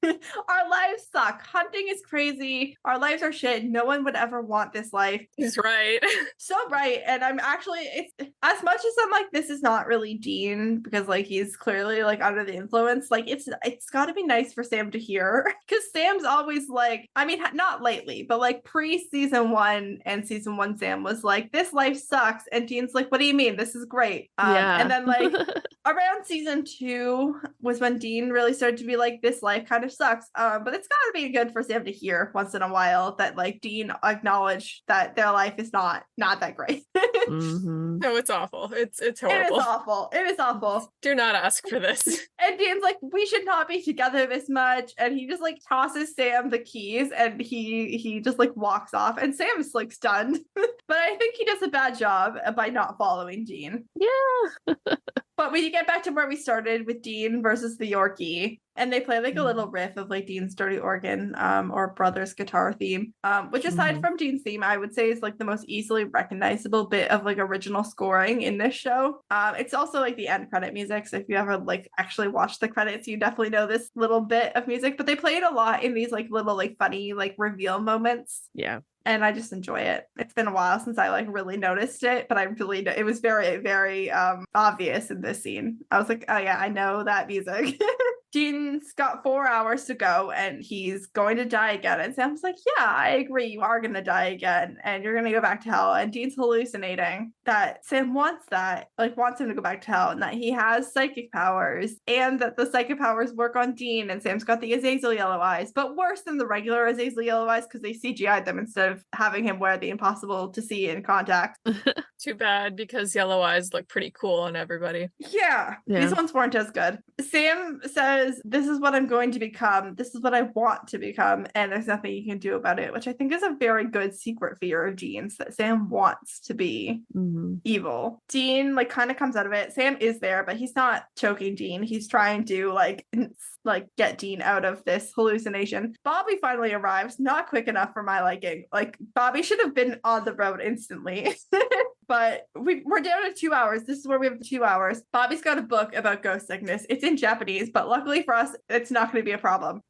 Our lives suck. Hunting is crazy. Our lives are shit. No one would ever want this life. He's right. So right. And I'm actually, it's as much as I'm like, this is not really Dean because like he's clearly like under the influence. Like it's got to be nice for Sam to hear because Sam's always like, I mean, not lately, but like pre-season 1 and season 1, Sam was like, this life sucks. And Dean's like, what do you mean? This is great. And then like around season 2 was when Dean really started to be like, this life kind of sucks. But it's gotta be good for Sam to hear once in a while that like Dean acknowledged that their life is not that great. Mm-hmm. No, it's awful. It's horrible. It is awful. Do not ask for this. And Dean's like, we should not be together this much. And he just like tosses Sam the keys and he just like walks off. And Sam's like stunned. But I think he does a bad job by not following Dean. Yeah. But we get back to where we started with Dean versus the Yorkie. And they play like a little riff of like Dean's dirty organ or brother's guitar theme, which aside from Dean's theme, I would say is like the most easily recognizable bit of like original scoring in this show. It's also like the end credit music. So if you ever like actually watch the credits, you definitely know this little bit of music, but they play it a lot in these like little like funny like reveal moments. Yeah. And I just enjoy it. It's been a while since I like really noticed it, but it was very, very obvious in this scene. I was like, oh yeah, I know that music. Dean's got 4 hours to go and he's going to die again. And Sam's like, yeah, I agree. You are going to die again and you're going to go back to hell. And Dean's hallucinating that Sam wants him to go back to hell and that he has psychic powers and that the psychic powers work on Dean. And Sam's got the Azazel yellow eyes, but worse than the regular Azazel yellow eyes because they CGI'd them instead of having him wear the impossible to see in contacts. Too bad because yellow eyes look pretty cool on everybody. Yeah. These ones weren't as good. Sam says, this is what I'm going to become. This is what I want to become. And there's nothing you can do about it, which I think is a very good secret fear of Dean's, that Sam wants to be evil. Dean like kind of comes out of it. Sam is there, but he's not choking Dean. He's trying to like get Dean out of this hallucination. Bobby finally arrives, not quick enough for my liking. Like Bobby should have been on the road instantly. But we're down to 2 hours. This is where we have 2 hours. Bobby's got a book about ghost sickness. It's in Japanese, but luckily for us, it's not going to be a problem.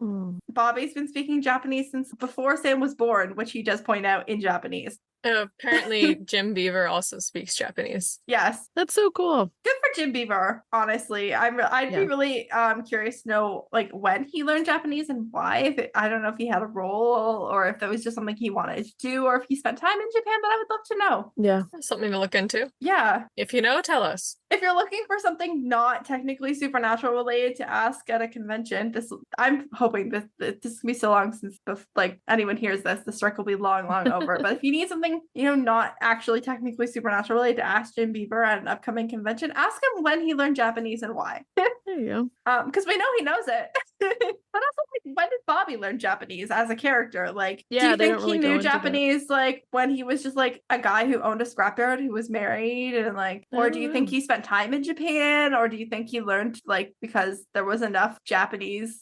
Bobby's been speaking Japanese since before Sam was born, which he does point out in Japanese. Apparently, Jim Beaver also speaks Japanese. Yes. That's so cool. Good for Jim Beaver, honestly. I'd be really curious to know like when he learned Japanese and why. I don't know if he had a role or if that was just something he wanted to do or if he spent time in Japan, but I would love to know. Yeah. Something to look into. Yeah. If you know, tell us. If you're looking for something not technically supernatural related to ask at a convention, I'm hoping this can be so long since like anyone hears this, the strike will be long over. But if you need something, not actually technically supernatural related to ask Jim Beaver at an upcoming convention, ask him when he learned Japanese and why. There you go. Because we know he knows it. But also, like, when did Bobby learn Japanese as a character? Like, do Yeah, you they think don't he really go knew into that. Japanese like when he was just like a guy who owned a scrapyard who was married and like, or do you think he spent time in Japan, or do you think he learned like because there was enough Japanese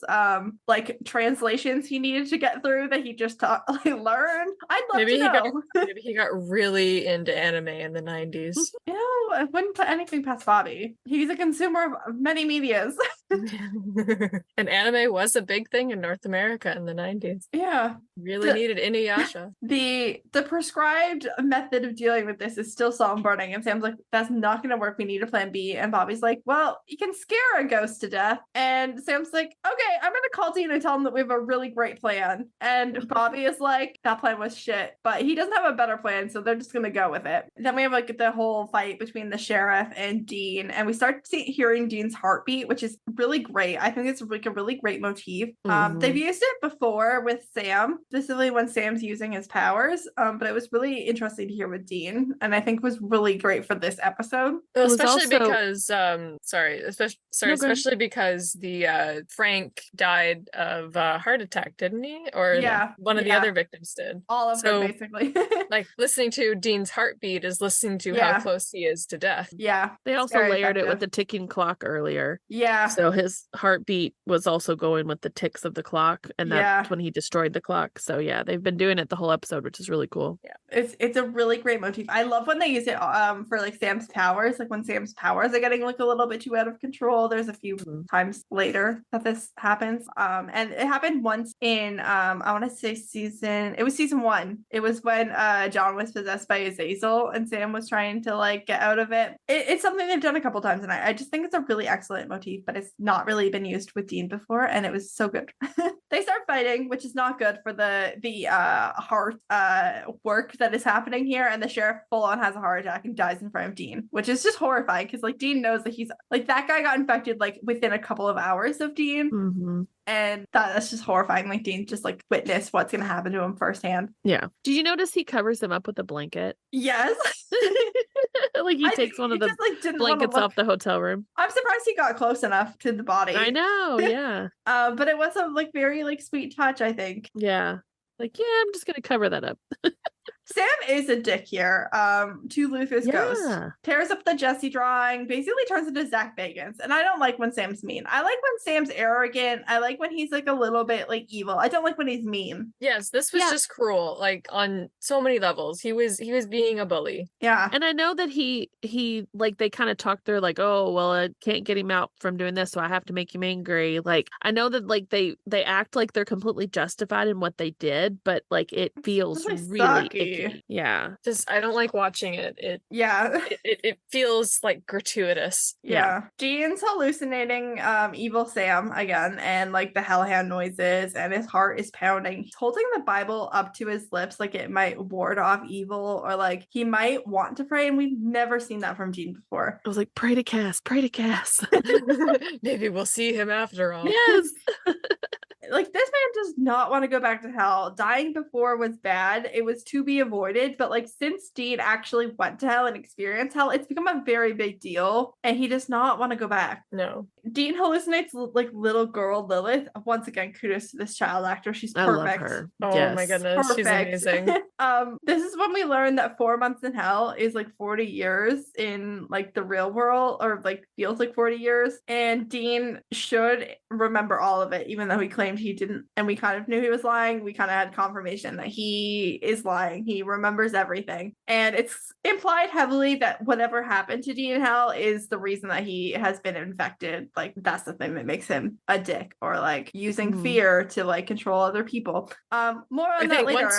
like translations he needed to get through that he just learned? I'd love to know. Maybe he got really into anime in the 90s. You know, I wouldn't put anything past Bobby. He's a consumer of many medias. And anime was a big thing in North America in the 90s. Yeah. Really needed Inuyasha. The prescribed method of dealing with this is still salt and burning. And Sam's like, that's not going to work. We need a plan B. And Bobby's like, well, you can scare a ghost to death. And Sam's like, okay, I'm going to call Dean and tell him that we have a really great plan. And Bobby is like, that plan was shit. But he doesn't have a better plan. So they're just going to go with it. Then we have like the whole fight between the sheriff and Dean. And we start hearing Dean's heartbeat, which is really great. I think it's like a really great motif. They've used it before with Sam, specifically when Sam's using his powers. But it was really interesting to hear with Dean, and I think was really great for this episode. Well, especially because especially because the Frank died of a heart attack, didn't he? Or one of the other victims did. All of them, basically. Like listening to Dean's heartbeat is listening to how close he is to death. Yeah. They also layered it with the ticking clock earlier. Yeah. So his heartbeat was also going with the ticks of the clock, and that's when he destroyed the clock. So yeah, they've been doing it the whole episode, which is really cool. Yeah. It's a really great motif. I love when they use it for like Sam's powers, like when Sam's powers are getting like a little bit too out of control. There's a few times later that this happens. And it happened once in I want to say season 1. It was when John was possessed by Azazel and Sam was trying to like get out of it. It's something they've done a couple times, and I just think it's a really excellent motif, but it's not really been used with Dean before, and it was so good. They start fighting, which is not good for the heart work that is happening here, and the sheriff full on has a heart attack and dies in front of Dean, which is just horrifying because like Dean knows that he's like that guy got infected like within a couple of hours of Dean. And that's just horrifying. Like Dean just like witnessed what's gonna happen to him firsthand. Yeah. Did you notice he covers him up with a blanket? Yes. Like he takes one of the blankets off the hotel room. I'm surprised he got close enough to the body. I know, yeah. But it was a like very like sweet touch, I think. Yeah. Like, yeah, I'm just gonna cover that up. Sam is a dick here to Luther's ghost. Tears up the Jesse drawing, basically turns into Zach Bagans. And I don't like when Sam's mean. I like when Sam's arrogant. I like when he's like a little bit like evil. I don't like when he's mean. Yes, this was just cruel, like on so many levels. He was being a bully. Yeah. And I know that he like they kind of talked through like, oh, well, I can't get him out from doing this, so I have to make him angry. Like I know that like they act like they're completely justified in what they did, but like it feels really icky. Yeah. Just I don't like watching it. It feels like gratuitous. Yeah. Dean's hallucinating evil Sam again, and like the hellhound noises, and his heart is pounding. He's holding the Bible up to his lips like it might ward off evil, or like he might want to pray, and we've never seen that from Dean before. I was like, pray to Cass. Maybe we'll see him after all. Yes. Like this man does not want to go back to hell. Dying before was bad. It was to be avoided. But like since Dean actually went to hell and experienced hell, it's become a very big deal. And he does not want to go back. No. Dean hallucinates like little girl Lilith. Once again, kudos to this child actor. She's perfect. I love her. Oh my goodness. Perfect. She's amazing. This is when we learn that 4 months in hell is like 40 years in like the real world, or like feels like 40 years. And Dean should remember all of it, even though he claimed he didn't, and we kind of knew he was lying. We kind of had confirmation that he is lying. He remembers everything, and it's implied heavily that whatever happened to Dean in hell is the reason that he has been infected. Like that's the thing that makes him a dick, or like using fear to like control other people. More on that later.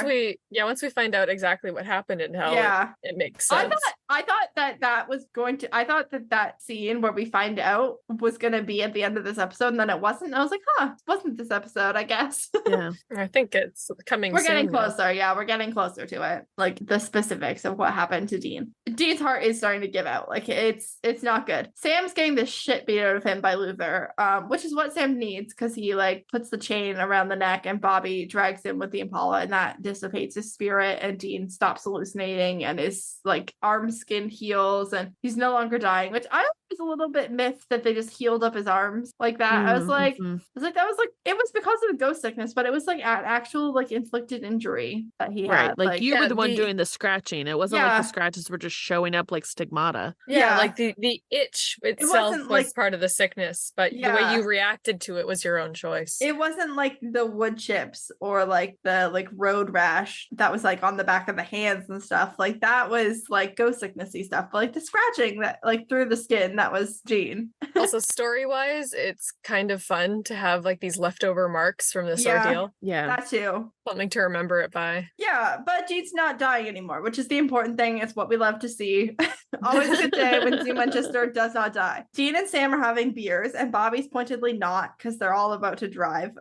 Once we find out exactly what happened in hell, it makes sense. I thought that was going to. I thought that scene where we find out was going to be at the end of this episode, and then it wasn't. I was like, it wasn't this episode, I guess. Yeah. I think it's coming We're soon, getting closer. Though. Yeah, we're getting closer to it. Like the specifics of what happened to Dean. Dean's heart is starting to give out. Like it's not good. Sam's getting the shit beat out of him by Luther, which is what Sam needs, because he like puts the chain around the neck and Bobby drags him with the Impala, and that dissipates his spirit, and Dean stops hallucinating and his like arm skin heals and he's no longer dying, which I don't was a little bit miffed that they just healed up his arms like that. I was like, it was because of the ghost sickness, but it was like an actual like inflicted injury that he had. Like you were the one doing the scratching. It wasn't like the scratches were just showing up like stigmata. Yeah, like the itch itself was part of the sickness, but the way you reacted to it was your own choice. It wasn't like the wood chips or like the like road rash that was like on the back of the hands and stuff. Like that was like ghost sicknessy stuff, but like the scratching that like through the skin, that was Jean. Also, story-wise, it's kind of fun to have like these leftover marks from this ordeal. Yeah, that too. Something to remember it by. Yeah, but Jean's not dying anymore, which is the important thing. It's what we love to see. Always a good day when Jean Winchester does not die. Jean and Sam are having beers, and Bobby's pointedly not, because they're all about to drive,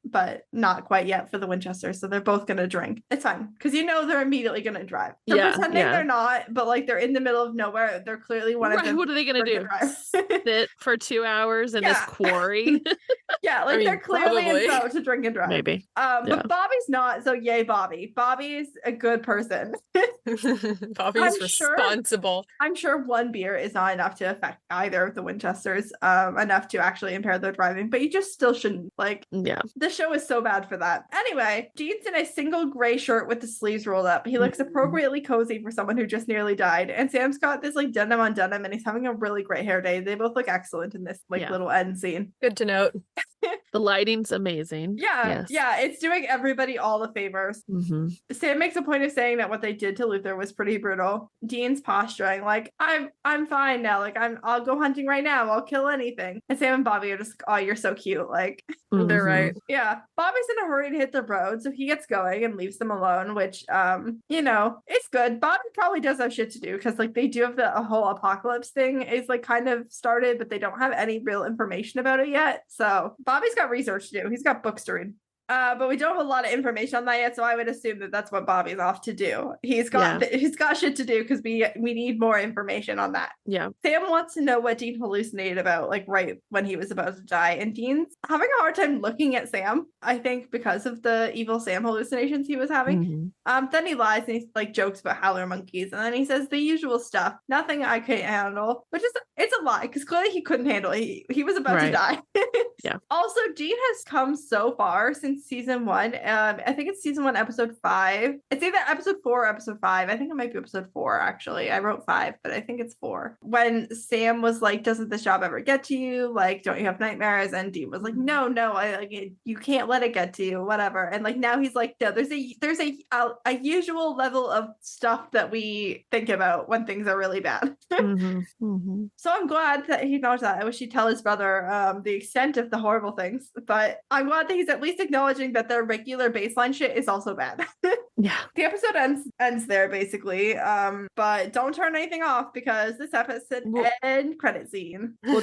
but not quite yet for the Winchester. So they're both going to drink. It's fine, because they're immediately going to drive. They're pretending they're not, but like they're in the middle of nowhere. They're clearly one of them. What are they going to do? Sit for 2 hours in this quarry? They're clearly about to drink and drive. Maybe. But Bobby's not, so yay Bobby. Bobby's a good person. Bobby's responsible. I'm sure one beer is not enough to affect either of the Winchesters, enough to actually impair their driving, but you just still shouldn't. The show is so bad for that. Anyway, Jean's in a single gray shirt with the sleeves rolled up. He looks appropriately cozy for someone who just nearly died, and Sam's got this like denim on denim, and he's having a really great hair day. They both look excellent in this little end scene. Good to note. The lighting's amazing. Yeah, it's doing everybody all the favors. Sam makes a point of saying that what they did to Luther was pretty brutal. Dean's posturing like, I'm fine now. Like I'll go hunting right now. I'll kill anything. And Sam and Bobby are just, oh, you're so cute. Like they're right. Yeah, Bobby's in a hurry to hit the road, so he gets going and leaves them alone, which it's good. Bobby probably does have shit to do, because like they do have a whole apocalypse thing is like kind of started, but they don't have any real information about it yet. So Bobby's got research to do. He's got books to read. But we don't have a lot of information on that yet, so I would assume that that's what Bobby's off to do. He's got shit to do, because we need more information on that. Yeah. Sam wants to know what Dean hallucinated about, like right when he was about to die, and Dean's having a hard time looking at Sam, I think, because of the evil Sam hallucinations he was having. Then he lies and he like jokes about howler monkeys, and then he says the usual stuff, nothing I can't handle, which is it's a lie, because clearly he couldn't handle it. He was about to die. Yeah. Also, Dean has come so far since season 1. I think it's season 1, episode 5. It's either episode 4 or episode 5. I think it might be episode 4, actually. I wrote 5, but I think it's 4. When Sam was like, doesn't this job ever get to you? Like, don't you have nightmares? And Dean was like, no, you can't let it get to you, whatever. And like now he's like, no, there's a usual level of stuff that we think about when things are really bad. So I'm glad that he acknowledged that. I wish he'd tell his brother the extent of the horrible things, but I'm glad that he's at least acknowledging that their regular baseline shit is also bad. Yeah. The episode ends there basically, but don't turn anything off, because this episode end credit scene. Well,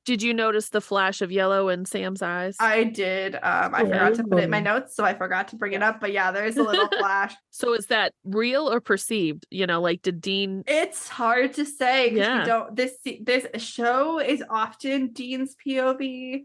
did you notice the flash of yellow in Sam's eyes? I did. I forgot to put it in my notes, so I forgot to bring it up, but yeah, there's a little flash. So is that real or perceived? Like, did Dean... It's hard to say, because we don't... This show is often Dean's POV,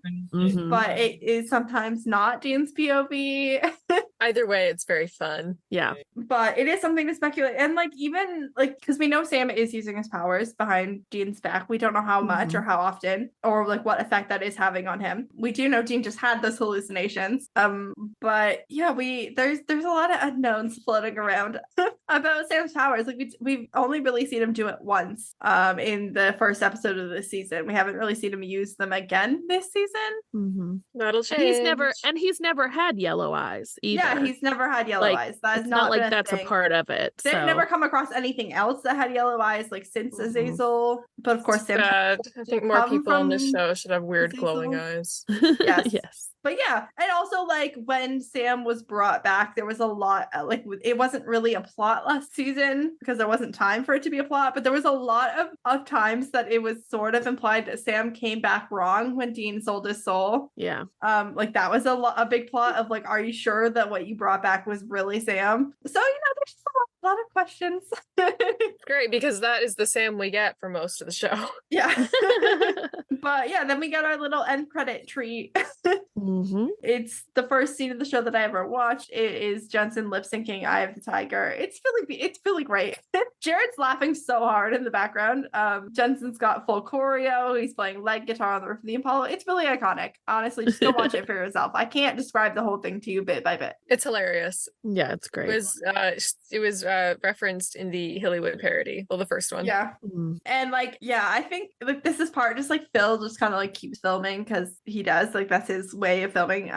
but it is sometimes not Dean's POV. Either way, it's very fun. Yeah. But it is something to speculate. And like, even like, because we know Sam is using his powers behind Dean's back. We don't know how much or how often, or like what effect that is having on him. We do know Dean just had those hallucinations. But yeah, there's a lot of unknowns floating around about Sam's powers. Like we've only really seen him do it once in the first episode of this season. We haven't really seen him use them again this season. That'll change. He's never had yellow eyes either. Yeah, he's never had yellow eyes. That's not like that's a part of it. They've never come across anything else that had yellow eyes, like since Azazel. But of course, Sam. I think more people on this show should have weird glowing eyes. Yes. Yes. But yeah, and also like when Sam was brought back, there was a lot like it wasn't really a plot last season because there wasn't time for it to be a plot, but there was a lot of times that it was sort of implied that Sam came back wrong when Dean sold his soul. Yeah. Like that was a big plot of like, are you sure that what you brought back was really Sam? So, there's just a lot of questions. Great, because that is the Sam we get for most of the show. Yeah. But yeah, then we got our little end credit treat. Mm-hmm. It's the first scene of the show that I ever watched. It is Jensen lip syncing "Eye of the Tiger." It's really great. Jared's laughing so hard in the background. Jensen's got full choreo. He's playing lead guitar on the roof of the Impala. It's really iconic. Honestly, just go watch it for yourself. I can't describe the whole thing to you bit by bit. It's hilarious. Yeah, it's great. It was referenced in the Hillywood parody. Well, the first one. Yeah. And like, yeah, I think like this is part just like Phil just kind of like keeps filming because he does, like, that's his way of filming.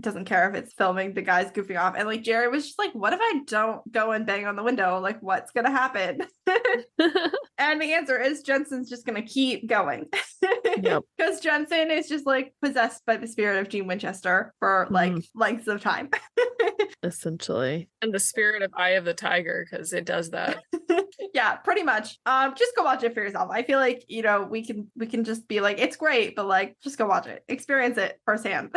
Doesn't care if it's filming the guys goofing off. And like Jared was just like, what if I don't go and bang on the window? Like, what's gonna happen? And the answer is Jensen's just gonna keep going. Yep. Because Jensen is just like possessed by the spirit of Gene Winchester for like lengths of time. Essentially. And the spirit of Eye of the Tiger, because it does that. Yeah, pretty much. Just go watch it for yourself. I feel like, you know, we can just be like, it's great, but like, just go watch it, experience it firsthand.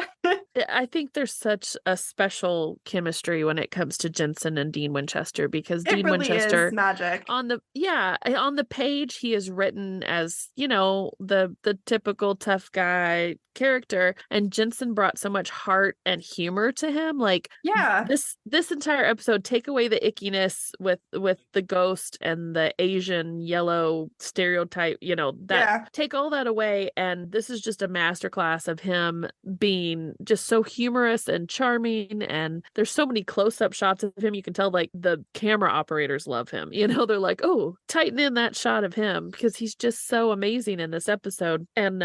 I think there's such a special chemistry when it comes to Jensen and Dean Winchester, because Dean really Winchester is magic. on the page he is written as, you know, the typical tough guy character, and Jensen brought so much heart and humor to him. Like, yeah, this entire episode, take away the ickiness with the ghost and the Asian yellow stereotype, you know, that take all that away, and this is just a masterclass of him being just so humorous and charming. And there's so many close-up shots of him, you can tell like the camera operators love him, you know, they're like, oh, tighten in that shot of him because he's just so amazing in this episode. And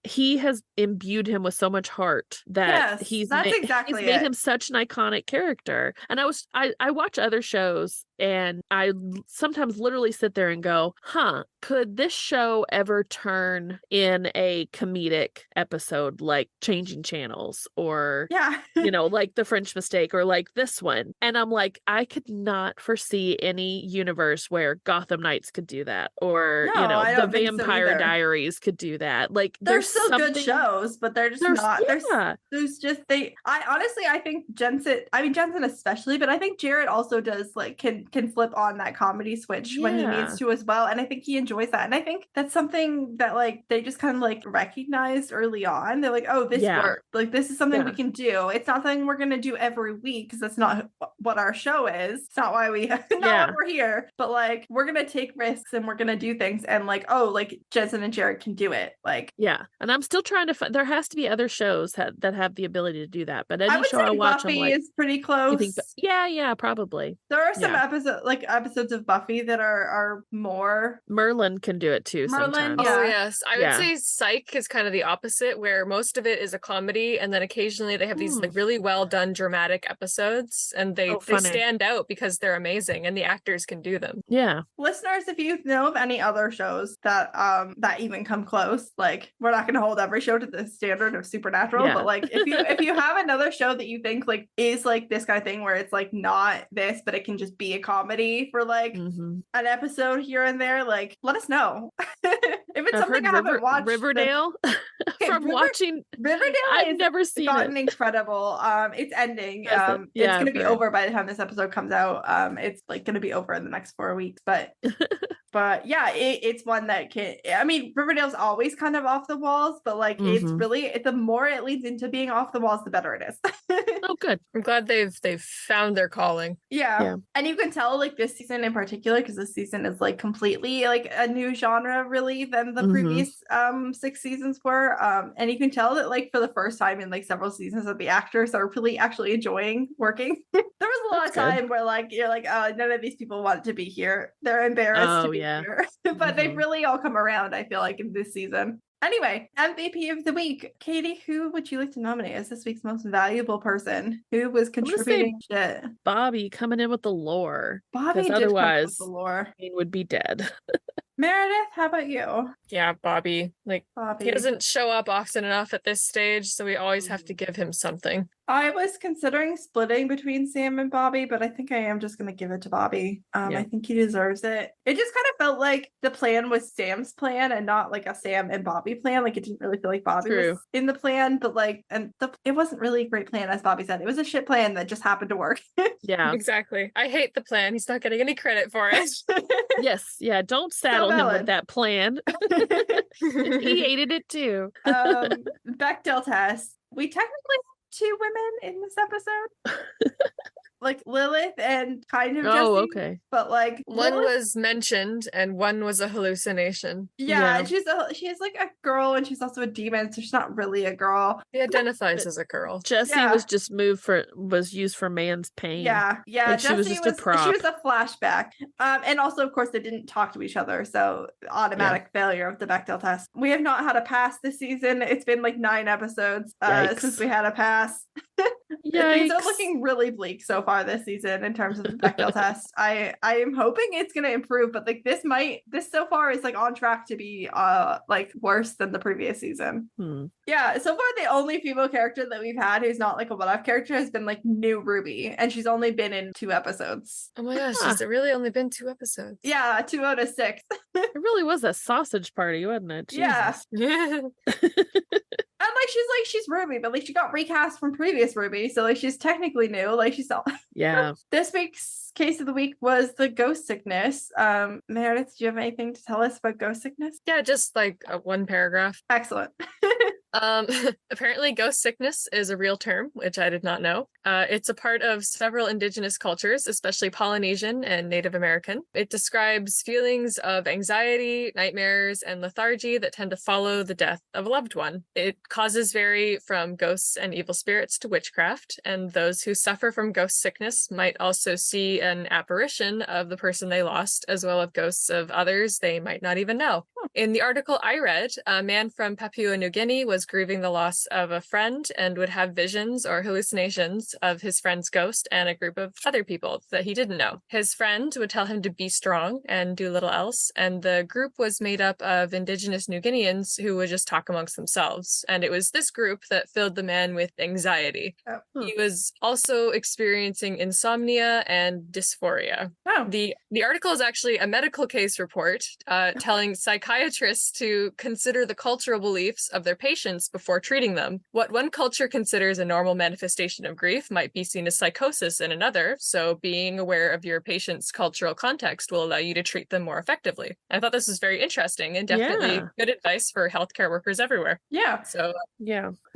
he has imbued him with so much heart that he's made him such an iconic character. And I watch other shows and I sometimes literally sit there and go, could this show ever turn in a comedic episode like Changing Channels or, you know, like The French Mistake or like this one? And I'm like, I could not foresee any universe where Gotham Knights could do that, or, you know, The Vampire Diaries could do that. Like, they're still good shows, but they're just not. I think Jensen especially, but I think Jared also does like can flip on that comedy switch when he needs to as well, and I think he enjoys that. And I think that's something that like they just kind of like recognized early on. They're like, oh, this worked, like this is something we can do. It's not something we're gonna do every week because that's not what our show is. It's not why why we're here, but like we're gonna take risks and we're gonna do things, and like, oh, like Jensen and Jared can do it. Like, and I'm still trying to find, there has to be other shows that have the ability to do that, but any show I watch, Buffy I'm like, is pretty close. Probably there are some episodes of Buffy that are more. Merlin can do it too sometimes. Oh yes, I would say Psych is kind of the opposite, where most of it is a comedy, and then occasionally they have these like really well done dramatic episodes, and they stand out because they're amazing and the actors can do them. Listeners, if you know of any other shows that even come close, like, we're not going to hold every show to the standard of Supernatural, but like if you have another show that you think like is like this kind of thing where it's like not this, but it can just be a comedy for like an episode here and there, like, let us know. If it's something I haven't watched. Riverdale. Watching Riverdale, I've never seen gotten it. Incredible. It's ending. It's gonna be over by the time this episode comes out. It's like gonna be over in the next 4 weeks, but it's one that can, I mean, Riverdale's always kind of off the walls, but like it's really, the more it leads into being off the walls, the better it is. Oh, good. I'm glad they've found their calling. Yeah. And you can tell like this season in particular, because this season is like completely like a new genre really than the previous 6 seasons were. And you can tell that like for the first time in like several seasons that the actors are really actually enjoying working. There was a lot of time where like you're like, oh, none of these people want to be here. They're embarrassed to be here. But they've really all come around, I feel like, in this season. Anyway, MVP of the week. Katie, who would you like to nominate as this week's most valuable person who was contributing shit? Bobby coming in with the lore. Bobby did otherwise come with the lore. He would be dead. Meredith, how about you? Yeah, Bobby. Like, he doesn't show up often enough at this stage, so we always have to give him something. I was considering splitting between Sam and Bobby, but I think I am just going to give it to Bobby. I think he deserves it. It just kind of felt like the plan was Sam's plan and not like a Sam and Bobby plan. Like it didn't really feel like Bobby was in the plan, but like, it wasn't really a great plan, as Bobby said. It was a shit plan that just happened to work. Yeah, exactly. I hate the plan. He's not getting any credit for it. Yes, yeah. Don't saddle him with that plan. He hated it too. Bechdel test. We technically have 2 women in this episode. Like Lilith and kind of Jessie. Okay. But like one was mentioned and one was a hallucination. Yeah. And she's like a girl and she's also a demon, so she's not really a girl. She identifies as a girl. Jessie was just was used for man's pain. Yeah. Like Jessie she was just a prop. She was a flashback. And also of course they didn't talk to each other, so automatic failure of the Bechdel test. We have not had a pass this season. It's been like 9 episodes since we had a pass. Things are looking really bleak so far this season in terms of the Bechdel test. I am hoping it's going to improve, but like this so far is like on track to be like worse than the previous season. Yeah, so far the only female character that we've had who's not like a one-off character has been like New Ruby, and she's only been in 2 episodes. Oh my gosh, has it really only been 2 episodes? Yeah, 2 out of 6. It really was a sausage party, wasn't it? Jesus. Yeah. And like she's Ruby, but like she got recast from previous Ruby, so like she's technically new. Like she's not. Yeah. This week's case of the week was the ghost sickness. Meredith, do you have anything to tell us about ghost sickness? Yeah, just like 1 paragraph. Excellent. Apparently ghost sickness is a real term, which I did not know. It's a part of several indigenous cultures, especially Polynesian and Native American. It describes feelings of anxiety, nightmares, and lethargy that tend to follow the death of a loved one. It causes vary from ghosts and evil spirits to witchcraft, and those who suffer from ghost sickness might also see an apparition of the person they lost, as well as ghosts of others they might not even know. In the article I read, a man from Papua New Guinea was grieving the loss of a friend and would have visions or hallucinations of his friend's ghost and a group of other people that he didn't know. His friend would tell him to be strong and do little else, and the group was made up of indigenous New Guineans who would just talk amongst themselves, and it was this group that filled the man with anxiety. He was also experiencing insomnia and dysphoria. The article is actually a medical case report telling psychiatrists to consider the cultural beliefs of their patients before treating them. What one culture considers a normal manifestation of grief might be seen as psychosis in another, so being aware of your patient's cultural context will allow you to treat them more effectively. I thought this was very interesting and definitely good advice for healthcare workers everywhere. Yeah. So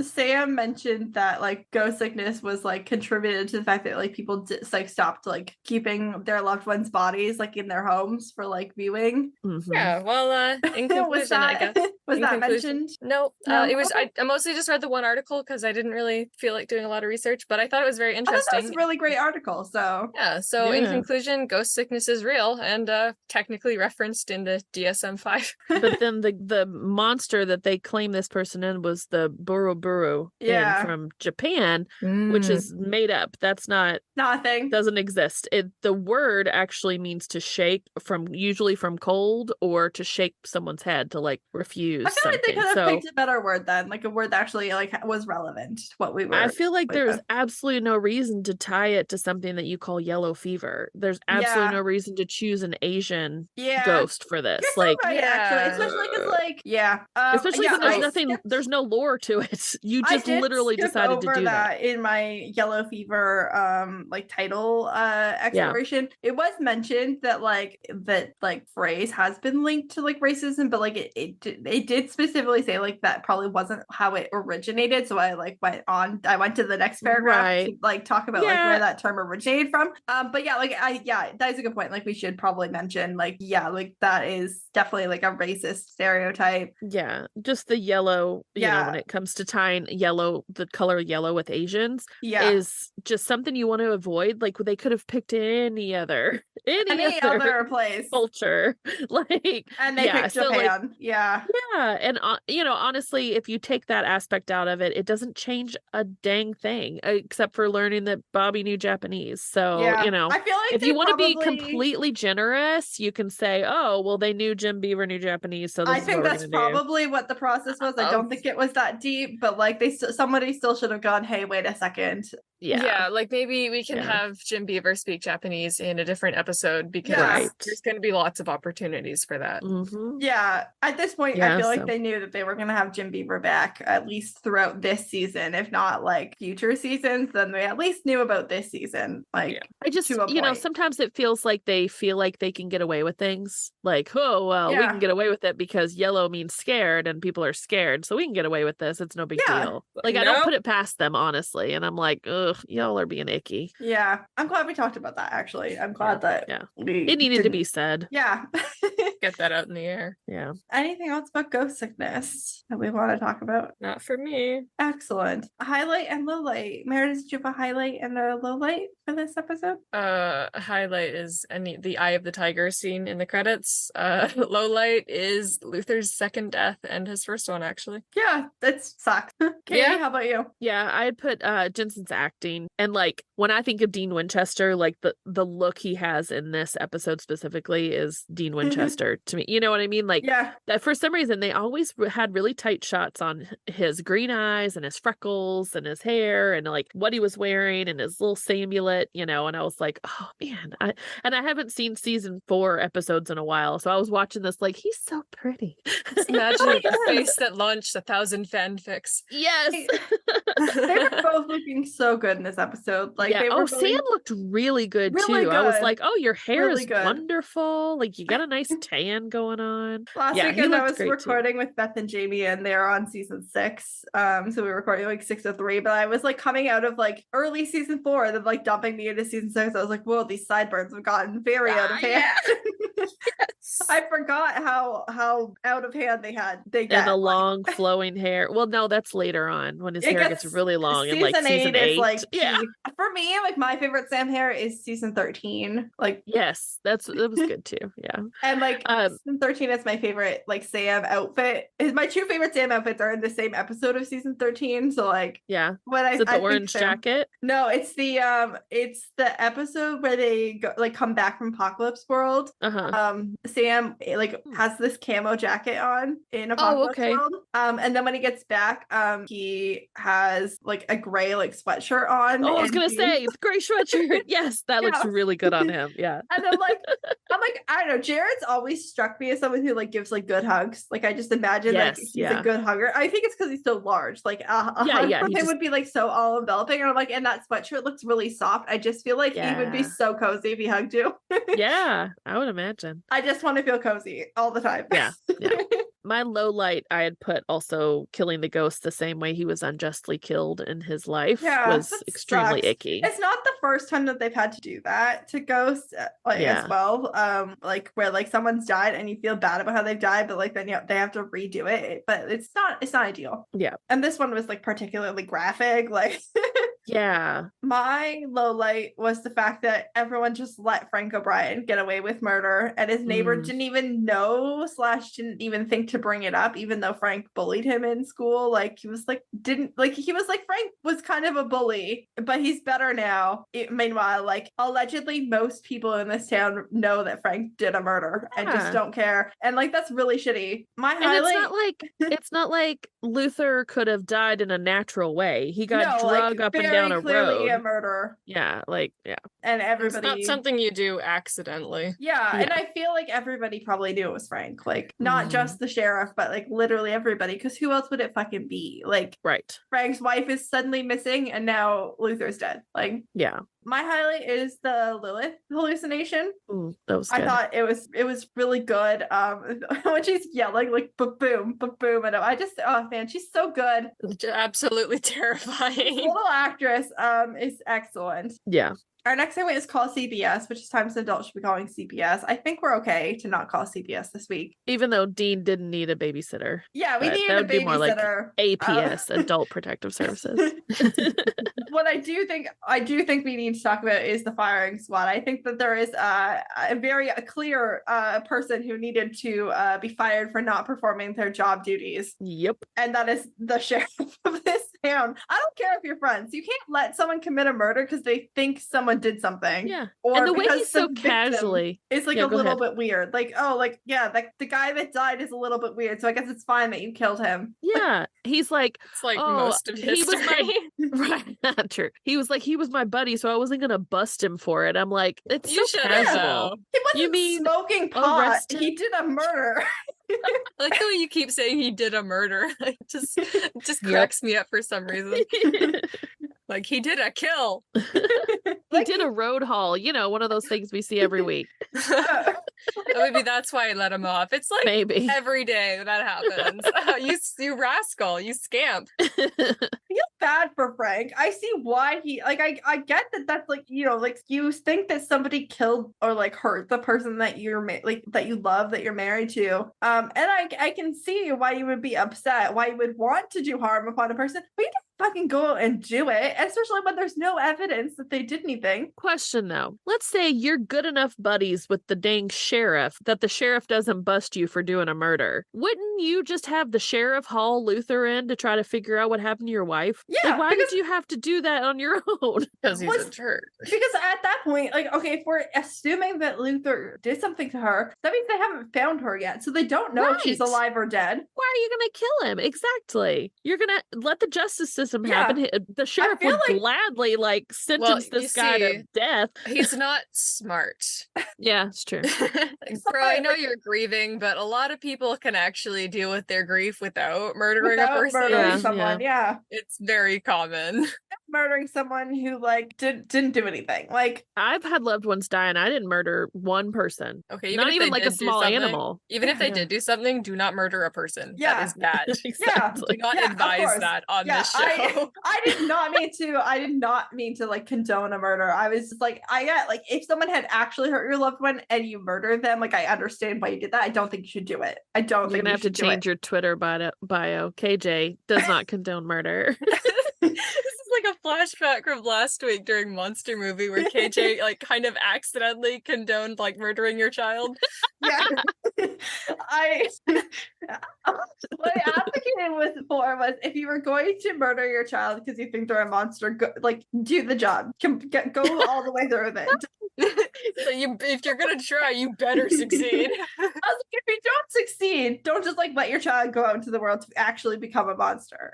Sam mentioned that like ghost sickness was like contributed to the fact that like people stopped like keeping their loved ones' bodies like in their homes for like viewing. Yeah, well, in conclusion, I guess. Was that mentioned? No, it was. Okay. I mostly just read the one article because I didn't really feel like doing a lot of research, but I thought it was very interesting. That was a really great article. So in conclusion, ghost sickness is real and technically referenced in the DSM-5. But then the monster that they claim this person in was the Buruburu from Japan, which is made up. That's not a thing. Doesn't exist. The word actually means to shake, usually from cold, or to shake someone's head to like refuse. I feel like they could have picked a better word then, like a word that actually like was relevant to what we were. I feel like there's absolutely no reason to tie it to something that you call yellow fever. There's absolutely no reason to choose an Asian ghost for this. You're like, so right, actually, especially because like, especially because there's no lore to it. You just literally decided to do that in my yellow fever like title exploration. It was mentioned that like phrase has been linked to like racism, but like it did specifically say like that probably wasn't how it originated. So I went to the next paragraph to like talk about like where that term originated from. But that is a good point. Like we should probably mention like that is definitely like a racist stereotype. Yeah, just the yellow, you know, when it comes to tying the color yellow with Asians is just something you want to avoid. Like they could have picked any other place culture, like, and they picked Japan. Yeah. And, honestly, if you take that aspect out of it, it doesn't change a dang thing except for learning that Bobby knew Japanese. So, I feel like if you want to be completely generous, you can say, oh, well, they knew Jim Beaver knew Japanese. So I think that's probably what the process was. I don't think it was that deep, but like somebody still should have gone, hey, wait a second. Yeah, like maybe we can have Jim Beaver speak Japanese in a different episode because there's going to be lots of opportunities for that. Mm-hmm. Yeah, at this point, I feel like they knew that they were going to have Jim Beaver back at least throughout this season, if not like future seasons. Then they at least knew about this season. Like, I just, sometimes it feels like they feel like they can get away with things. Like, oh, well, we can get away with it because yellow means scared and people are scared, so we can get away with this. It's no big deal. Like, I don't put it past them, honestly. And I'm like, ugh. Y'all are being icky. Yeah, I'm glad we talked about that, actually. I'm glad that it needed to be said. Yeah. Get that out in the air. Yeah. Anything else about ghost sickness that we want to talk about? Not for me. Excellent. Highlight and low light. Meredith, did you have a highlight and a low light for this episode? Highlight is the Eye of the Tiger scene in the credits. Low light is Luther's second death and his first one, actually. Yeah, that sucks. Katie, how about you? Yeah, I had put Jensen's acting, and like when I think of Dean Winchester, like the look he has in this episode specifically is Dean Winchester to me. You know what I mean? Like, for some reason they always had really tight shots on his green eyes and his freckles and his hair and like what he was wearing and his little amulet, and I was like, oh man, I haven't seen season 4 episodes in a while, so I was watching this like, he's so pretty. Imagine the face that launched 1,000 fanfics. Yes. They were both looking so good in this episode. Like, Sam looked really good too. Good. I was like, oh, your hair is good. Wonderful. Like, you got a nice tan going on. Last weekend I was recording with Beth and Jamie, and they're on season 6. So we were recording like 603, but I was like coming out of like early season 4, then like dumping me into season 6. I was like, whoa, these sideburns have gotten very out of hand. Yes. I forgot how out of hand they get. And the long flowing hair. Well, no, that's later on when his hair gets really long in like season 8. Is like, for me, like my favorite Sam hair is season 13. Like, yes, that was good too. Yeah. And like season 13 is my favorite like Sam outfit. My 2 favorite Sam outfits are in the same episode of season 13. So like, when is it the orange jacket? No, it's the episode where they go, like come back from Apocalypse World. Sam like has this camo jacket on in Apocalypse World. And then when he gets back, he has like a gray like sweatshirt on. Oh, I was gonna say the gray sweatshirt. Yes, that looks really good on him. Yeah. And I'm like, I don't know. Jared's always struck me as someone who like gives like good hugs. Like I just imagine like he's a good hugger. I think it's because he's so large. Like a hug from him would be like so all enveloping. And I'm like, and that sweatshirt looks really soft. I just feel like he would be so cozy if he hugged you. Yeah, I would imagine. I just want to feel cozy all the time. Yeah. My low light, I had put also killing the ghost the same way he was unjustly killed in his life was extremely icky. It's not the first time that they've had to do that to ghosts as well. Like where like someone's died and you feel bad about how they've died, but like then they have to redo it. But it's not ideal. Yeah. And this one was like particularly graphic. Like yeah. My low light was the fact that everyone just let Frank O'Brien get away with murder, and his neighbor didn't even know / didn't even think to bring it up, even though Frank bullied him in school. Like he was like Frank was kind of a bully, but he's better now. Meanwhile, like allegedly most people in this town know that Frank did a murder and just don't care, and like that's really shitty. It's not like Luther could have died in a natural way. He got drug up and down a road. A murder. Yeah, and everybody. It's not something you do accidentally. Yeah, and I feel like everybody probably knew it was Frank. Like not just the sheriff, but like literally everybody. Because who else would it fucking be? Like, right. Frank's wife is suddenly missing, and now Luther's dead. Like, yeah. My highlight is the Lilith hallucination. Ooh, that was good. I thought it was really good. When she's yelling like ba-boom, ba-boom, and oh man, she's so good. Absolutely terrifying. The little actress is excellent. Yeah. Our next segment is Call CPS, which is times an adult should be calling CPS. I think we're okay to not call CPS this week. Even though Dean didn't need a babysitter. Yeah, we needed a babysitter. That would be more like APS, Adult Protective Services. What I do think we need to talk about is the firing squad. I think that there is a very clear person who needed to be fired for not performing their job duties. Yep. And that is the sheriff of this town. I don't care if you're friends. You can't let someone commit a murder because they think someone did something. Yeah. Or and the way he's so casually. It's like a little bit weird. Like, oh, like, yeah, like the guy that died is a little bit weird. So I guess it's fine that you killed him. Yeah. He's like, it's like most of history. Right. Not true. He was like, he was my buddy, so I wasn't going to bust him for it. I'm like, it's you so casual. He wasn't smoking pot. He did a murder. I like the way you keep saying he did a murder. It just cracks me up for some reason. Like, he did a kill. He did a road haul. You know, one of those things we see every week. Maybe that's why I let him off. It's like maybe every day that happens. You rascal, you scamp. I feel bad for Frank. I see why he, like, I get that that's like, you know, like you think that somebody killed or like hurt the person that you're like that you love, that you're married to. And I can see why you would be upset, why you would want to do harm upon a person, but you don't fucking go out and do it, especially when there's no evidence that they did anything. Question though, let's say you're good enough buddies with the dang sheriff that the sheriff doesn't bust you for doing a murder. Wouldn't you just have the sheriff haul Luther in to try to figure out what happened to your wife? Yeah. Like, why did you have to do that on your own? Because he's a jerk. Because at that point, like, okay, if we're assuming that Luther did something to her, that means they haven't found her yet, so they don't know if she's alive or dead. Why are you gonna kill him? Exactly. You're gonna let the justice system happen. The sheriff would gladly like sentence this guy to death. He's not smart. Yeah, it's true. Bro, I know you're grieving, but a lot of people can actually deal with their grief without murdering a person. Murdering someone, yeah. It's very common. Murdering someone who like didn't do anything. Like, I've had loved ones die and I didn't murder one person. Okay, not even like a small animal. Even if they did do something, do not murder a person. Yeah. That is bad. Exactly. Do not advise that on this show. I did not mean to like condone a murder. I was just like, I get like if someone had actually hurt your loved one and you murdered them, like I understand why you did that. I don't think you should do it. I don't think you're gonna have to change your Twitter bio. KJ does not condone murder. Like a flashback from last week during Monster Movie where KJ like kind of accidentally condoned like murdering your child. Yeah. What I advocated was if you were going to murder your child because you think they're a monster, do the job. Go all the way through with it. So if you're gonna try, you better succeed. I was like, if you don't succeed, don't just like let your child go out into the world to actually become a monster.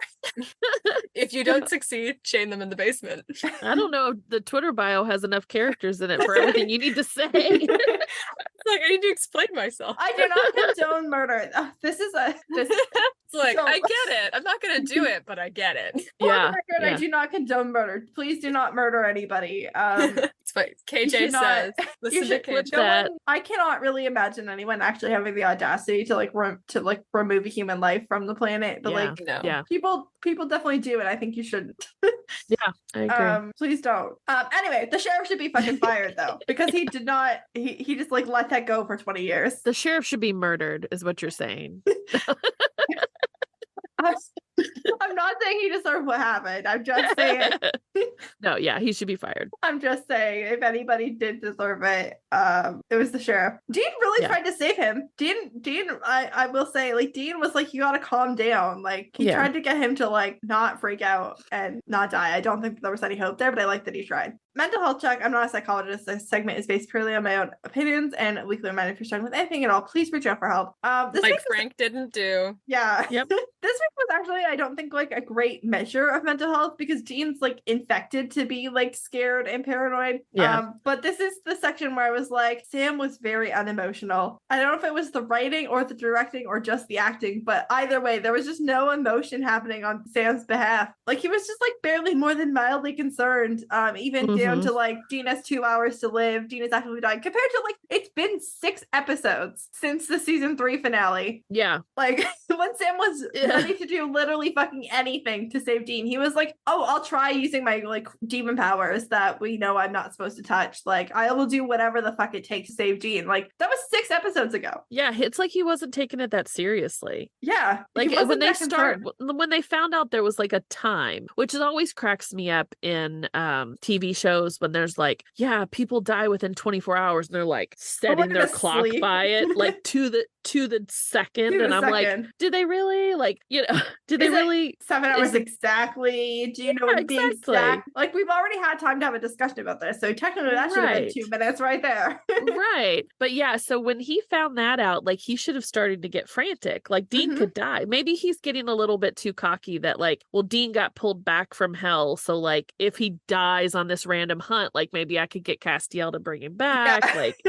If you don't succeed, chain them in the basement. I don't know if the Twitter bio has enough characters in it for everything you need to say. It's like I need to explain myself. I do not condone murder. It's like, I get it. I'm not going to do it, but I get it. Yeah. I do not condone murder. Please do not murder anybody. It's what KJ says. Listen to KJ. I cannot really imagine anyone actually having the audacity to remove a human life from the planet. But people definitely do it. I think you shouldn't. Yeah, I agree. Please don't. Anyway, the sheriff should be fucking fired though, because he did not. He just like let that go for 20 years. The sheriff should be murdered, is what you're saying. I'm not saying he deserved what happened. I'm just saying. No, yeah, he should be fired. I'm just saying, if anybody did deserve it, it was the sheriff. Dean really tried to save him. Dean, I will say, like, Dean was like, you gotta calm down. Like, he tried to get him to like not freak out and not die. I don't think there was any hope there, but I like that he tried. Mental health check. I'm not a psychologist. This segment is based purely on my own opinions and weekly reminder. If you're struggling with anything at all, please reach out for help. This like Frank didn't do. Yeah. Yep. This week was actually, I don't think, like a great measure of mental health because Dean's like infected to be like scared and paranoid. Yeah. But this is the section where I was like, Sam was very unemotional. I don't know if it was the writing or the directing or just the acting, but either way, there was just no emotion happening on Sam's behalf. Like he was just like barely more than mildly concerned. Even down to like Dean has 2 hours to live. Dean is actively dying compared to like it's been 6 episodes since the season 3 finale. Yeah. Like when Sam was ready to do literally fucking anything to save Dean, he was like, oh, I'll try using my like demon powers that we know I'm not supposed to touch. Like I will do whatever the fuck it takes to save Dean. Like that was 6 episodes ago. Yeah, it's like he wasn't taking it that seriously. Yeah. Like when they found out there was like a time, which is always cracks me up in TV shows when there's like, yeah, people die within 24 hours and they're like setting their clock by it like to the second. And I'm like, did they really? Like, you know, did they really 7 hours exactly? Do you know what the exact, like we've already had time to have a discussion about this. So technically that should have been 2 minutes right there. Right. But yeah, so when he found that out, like he should have started to get frantic. Like Dean could die. Maybe he's getting a little bit too cocky that like, well, Dean got pulled back from hell. So like if he dies on this random hunt, like maybe I could get Castiel to bring him back. Yeah. Like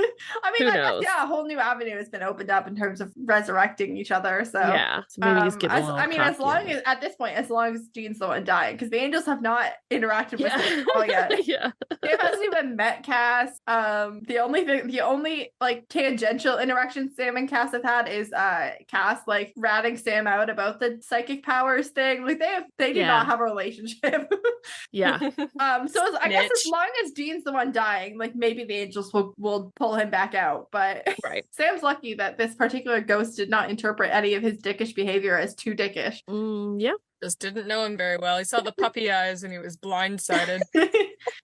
I mean, who knows? Yeah, a whole new avenue has been opened up in terms of resurrecting each other. So yeah, so maybe he's getting as long as at this point, as long as Dean's the one dying, because the angels have not interacted with him at all yet. Yeah. They hasn't even met Cass. The only like tangential interaction Sam and Cass have had is Cass like ratting Sam out about the psychic powers thing. Like they do not have a relationship. Yeah. So I guess as long as Dean's the one dying, like maybe the angels will pull him back out. But Sam's lucky that this particular ghost did not interpret any of his dickish behavior as too dickish. Yeah. Just didn't know him very well. He saw the puppy eyes and he was blindsided.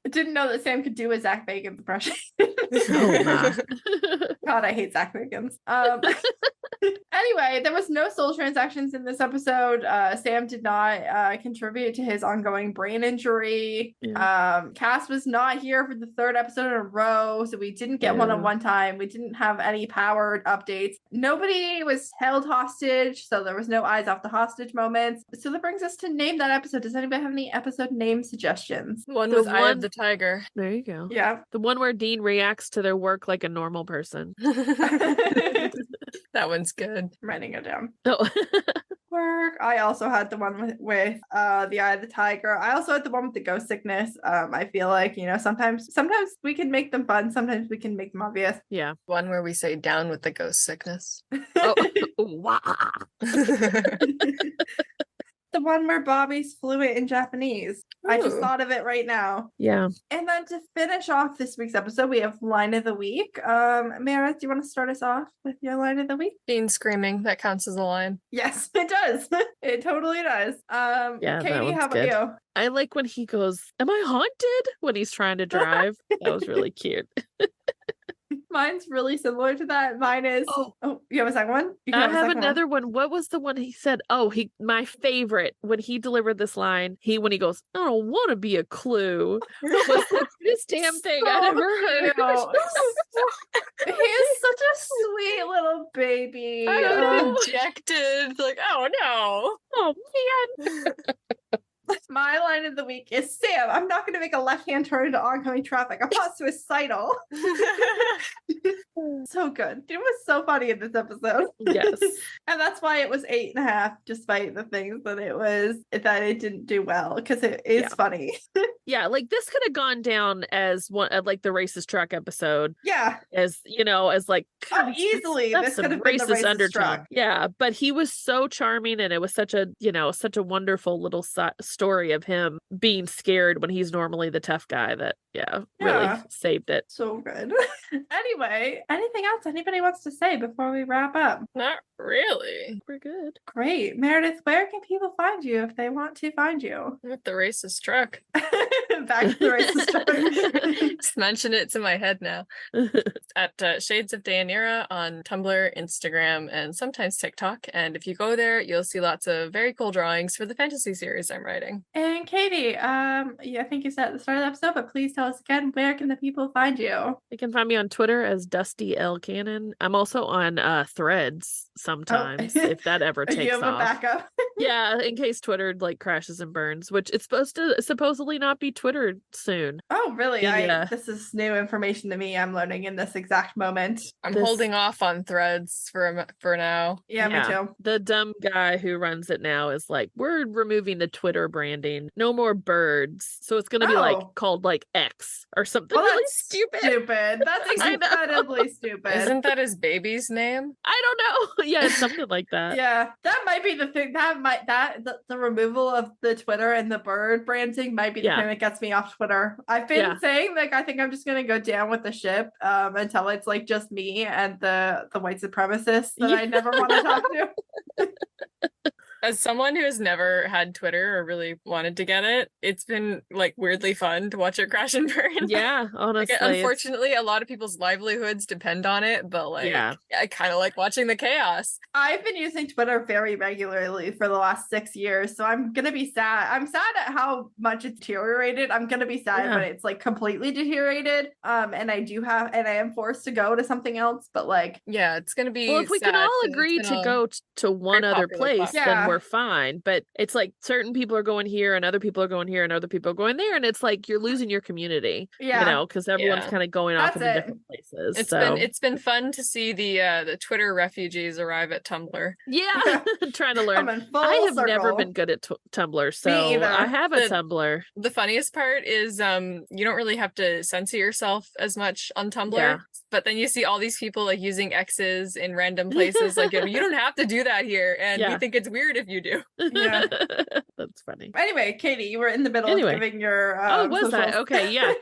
Didn't know that Sam could do a Zach Bagans impression. God, I hate Zach Bagans. Anyway, there was no soul transactions in this episode. Sam did not contribute to his ongoing brain injury. Cass was not here for the 3rd episode in a row, so we didn't get one-on-one time. We didn't have any powered updates. Nobody was held hostage, so there was no eyes off the hostage moments. So that brings us to name that episode. Does anybody have any episode name suggestions? One with Eye of the Tiger. There you go. Yeah. The one where Dean reacts to their work like a normal person. That one's good. I'm writing it down. Oh. Work. I also had the one with the Eye of the Tiger. I also had the one with the ghost sickness. I feel like, you know, sometimes we can make them fun. Sometimes we can make them obvious. Yeah. One where we say down with the ghost sickness. Oh. Wow. The one where Bobby's fluent in Japanese. Ooh. I just thought of it right now. Yeah. And then to finish off this week's episode, we have line of the week. Meredith, do you want to start us off with your line of the week? Dean screaming. That counts as a line. Yes, it does. It totally does. Katie, how about you? I like when he goes, "Am I haunted?" when he's trying to drive. That was really cute. Mine's really similar to that. Mine is you have a second one? I have another one. What was the one he said? My favorite when he delivered this line, when he goes, "I don't want to be a clue." Was the cutest damn thing I'd ever heard. He is such a sweet little baby. Dejected. Like, oh no. Oh man. My line of the week is, Sam, I'm not going to make a left-hand turn into oncoming traffic. I'm not suicidal. So good. It was so funny in this episode. Yes. And that's why it was 8.5, despite the things that it didn't do well, because it is funny. Yeah, like this could have gone down as one like the racist truck episode. Yeah. As, you know, as like easily this could have been the racist truck. Yeah, but he was so charming, and it was such a wonderful little story of him being scared when he's normally the tough guy that really saved it. So good. Anyway, anything else anybody wants to say before we wrap up? Not really. We're good. Great. Meredith, where can people find you if they want to find you? With the racist truck. Back to the racist truck. Just mention it to my head now. At Shades of Dayanira on Tumblr, Instagram, and sometimes TikTok. And if you go there, you'll see lots of very cool drawings for the fantasy series I'm writing. And Katie, I think you said at the start of the episode, but please tell us again, where can the people find you? They can find me on Twitter as Dusty L Cannon. I'm also on Threads sometimes, if that ever takes off. You have a backup? Yeah, in case Twitter like crashes and burns, which it's supposed to supposedly not be Twittered soon. Oh, really? This is new information to me. I'm learning in this exact moment. I'm holding off on Threads for now. Yeah, me too. The dumb guy who runs it now is like, we're removing the Twitter branding. No more birds. So it's going to be like called like X or something really stupid. That's incredibly stupid. Isn't that his baby's name? I don't know. Yeah, it's something like that. Yeah, that might be the thing. The removal of the Twitter and the bird branding might be the thing that gets me off Twitter. I've been saying like I think I'm just gonna go down with the ship until it's like just me and the white supremacists that I never want to talk to. As someone who has never had Twitter or really wanted to get it, it's been like weirdly fun to watch it crash and burn. Yeah, honestly. Like, unfortunately, a lot of people's livelihoods depend on it, but like, I kind of like watching the chaos. I've been using Twitter very regularly for the last 6 years, so I'm gonna be sad. I'm sad at how much it's deteriorated. I'm gonna be sad when it's like completely deteriorated. And I am forced to go to something else, but like, it's gonna be. Well, if we can all agree to go to one other place, then we're fine. But it's like certain people are going here and other people are going here and other people are going there, and it's like you're losing your community. You know, because everyone's kind of going off into different places. It's been fun to see the Twitter refugees arrive at Tumblr. Yeah, trying to learn. I have never been good at Tumblr, so I have a Tumblr. The funniest part is you don't really have to censor yourself as much on Tumblr, but then you see all these people like using X's in random places. Like you don't have to do that here, and we think it's weird if you do. Yeah, that's funny. Anyway, Katie, you were in the middle of giving your was that okay? Yeah.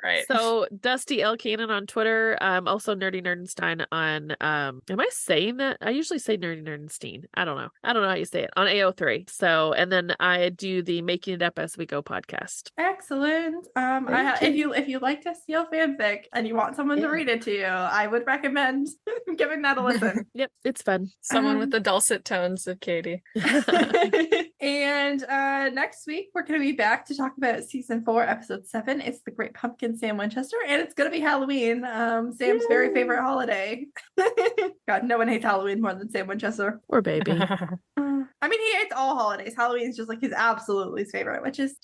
Right. So Dusty L. Cannon on Twitter, also Nerdy Nerdenstein on am I saying that? I usually say Nerdy Nerdenstein. I don't know how you say it on AO3. So, and then I do the Making It Up As We Go podcast. Excellent. If you like Destiel fanfic and you want someone to read it to you, I would recommend giving that a listen. Yep, it's fun. Someone with the dulcet tones of Katie. And next week we're going to be back to talk about season 4, episode 7. It's The Great Pumpkin, Sam Winchester, and it's going to be Halloween, Sam's very favorite holiday. God, no one hates Halloween more than Sam Winchester. Or baby. I mean, he hates all holidays. Halloween is just like his absolute least favorite, which is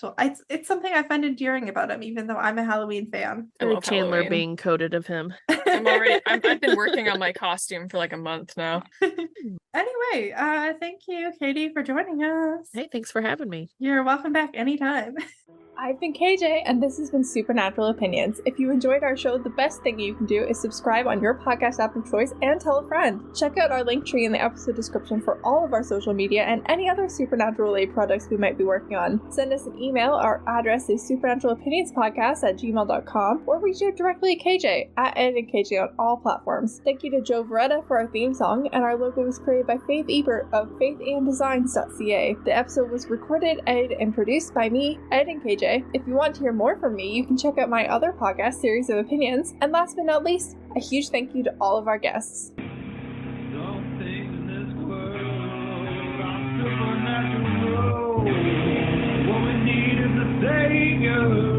it's something I find endearing about him, even though I'm a Halloween fan. I love Chandler Halloween. Being coded of him. I've been working on my costume for like a month now. Anyway, thank you, Katie, for joining us. Hey, thanks for having me. You're welcome back anytime. I've been KJ, and this has been Supernatural Opinions. If you enjoyed our show, the best thing you can do is subscribe on your podcast app of choice and tell a friend. Check out our link tree in the episode description for all of our social media and any other Supernatural-related projects we might be working on. Send us an email. Our address is supernaturalopinionspodcast@gmail.com, or reach out directly at KJ, at Ed and KJ on all platforms. Thank you to Joe Veretta for our theme song, and our logo was created by Faith Ebert of faithanddesigns.ca. The episode was recorded, edited, and produced by me, Ed and KJ. If you want to hear more from me, you can check out my other podcast, Series of Opinions. And last but not least, a huge thank you to all of our guests. Some things in this world are supernatural. What we need is a savior.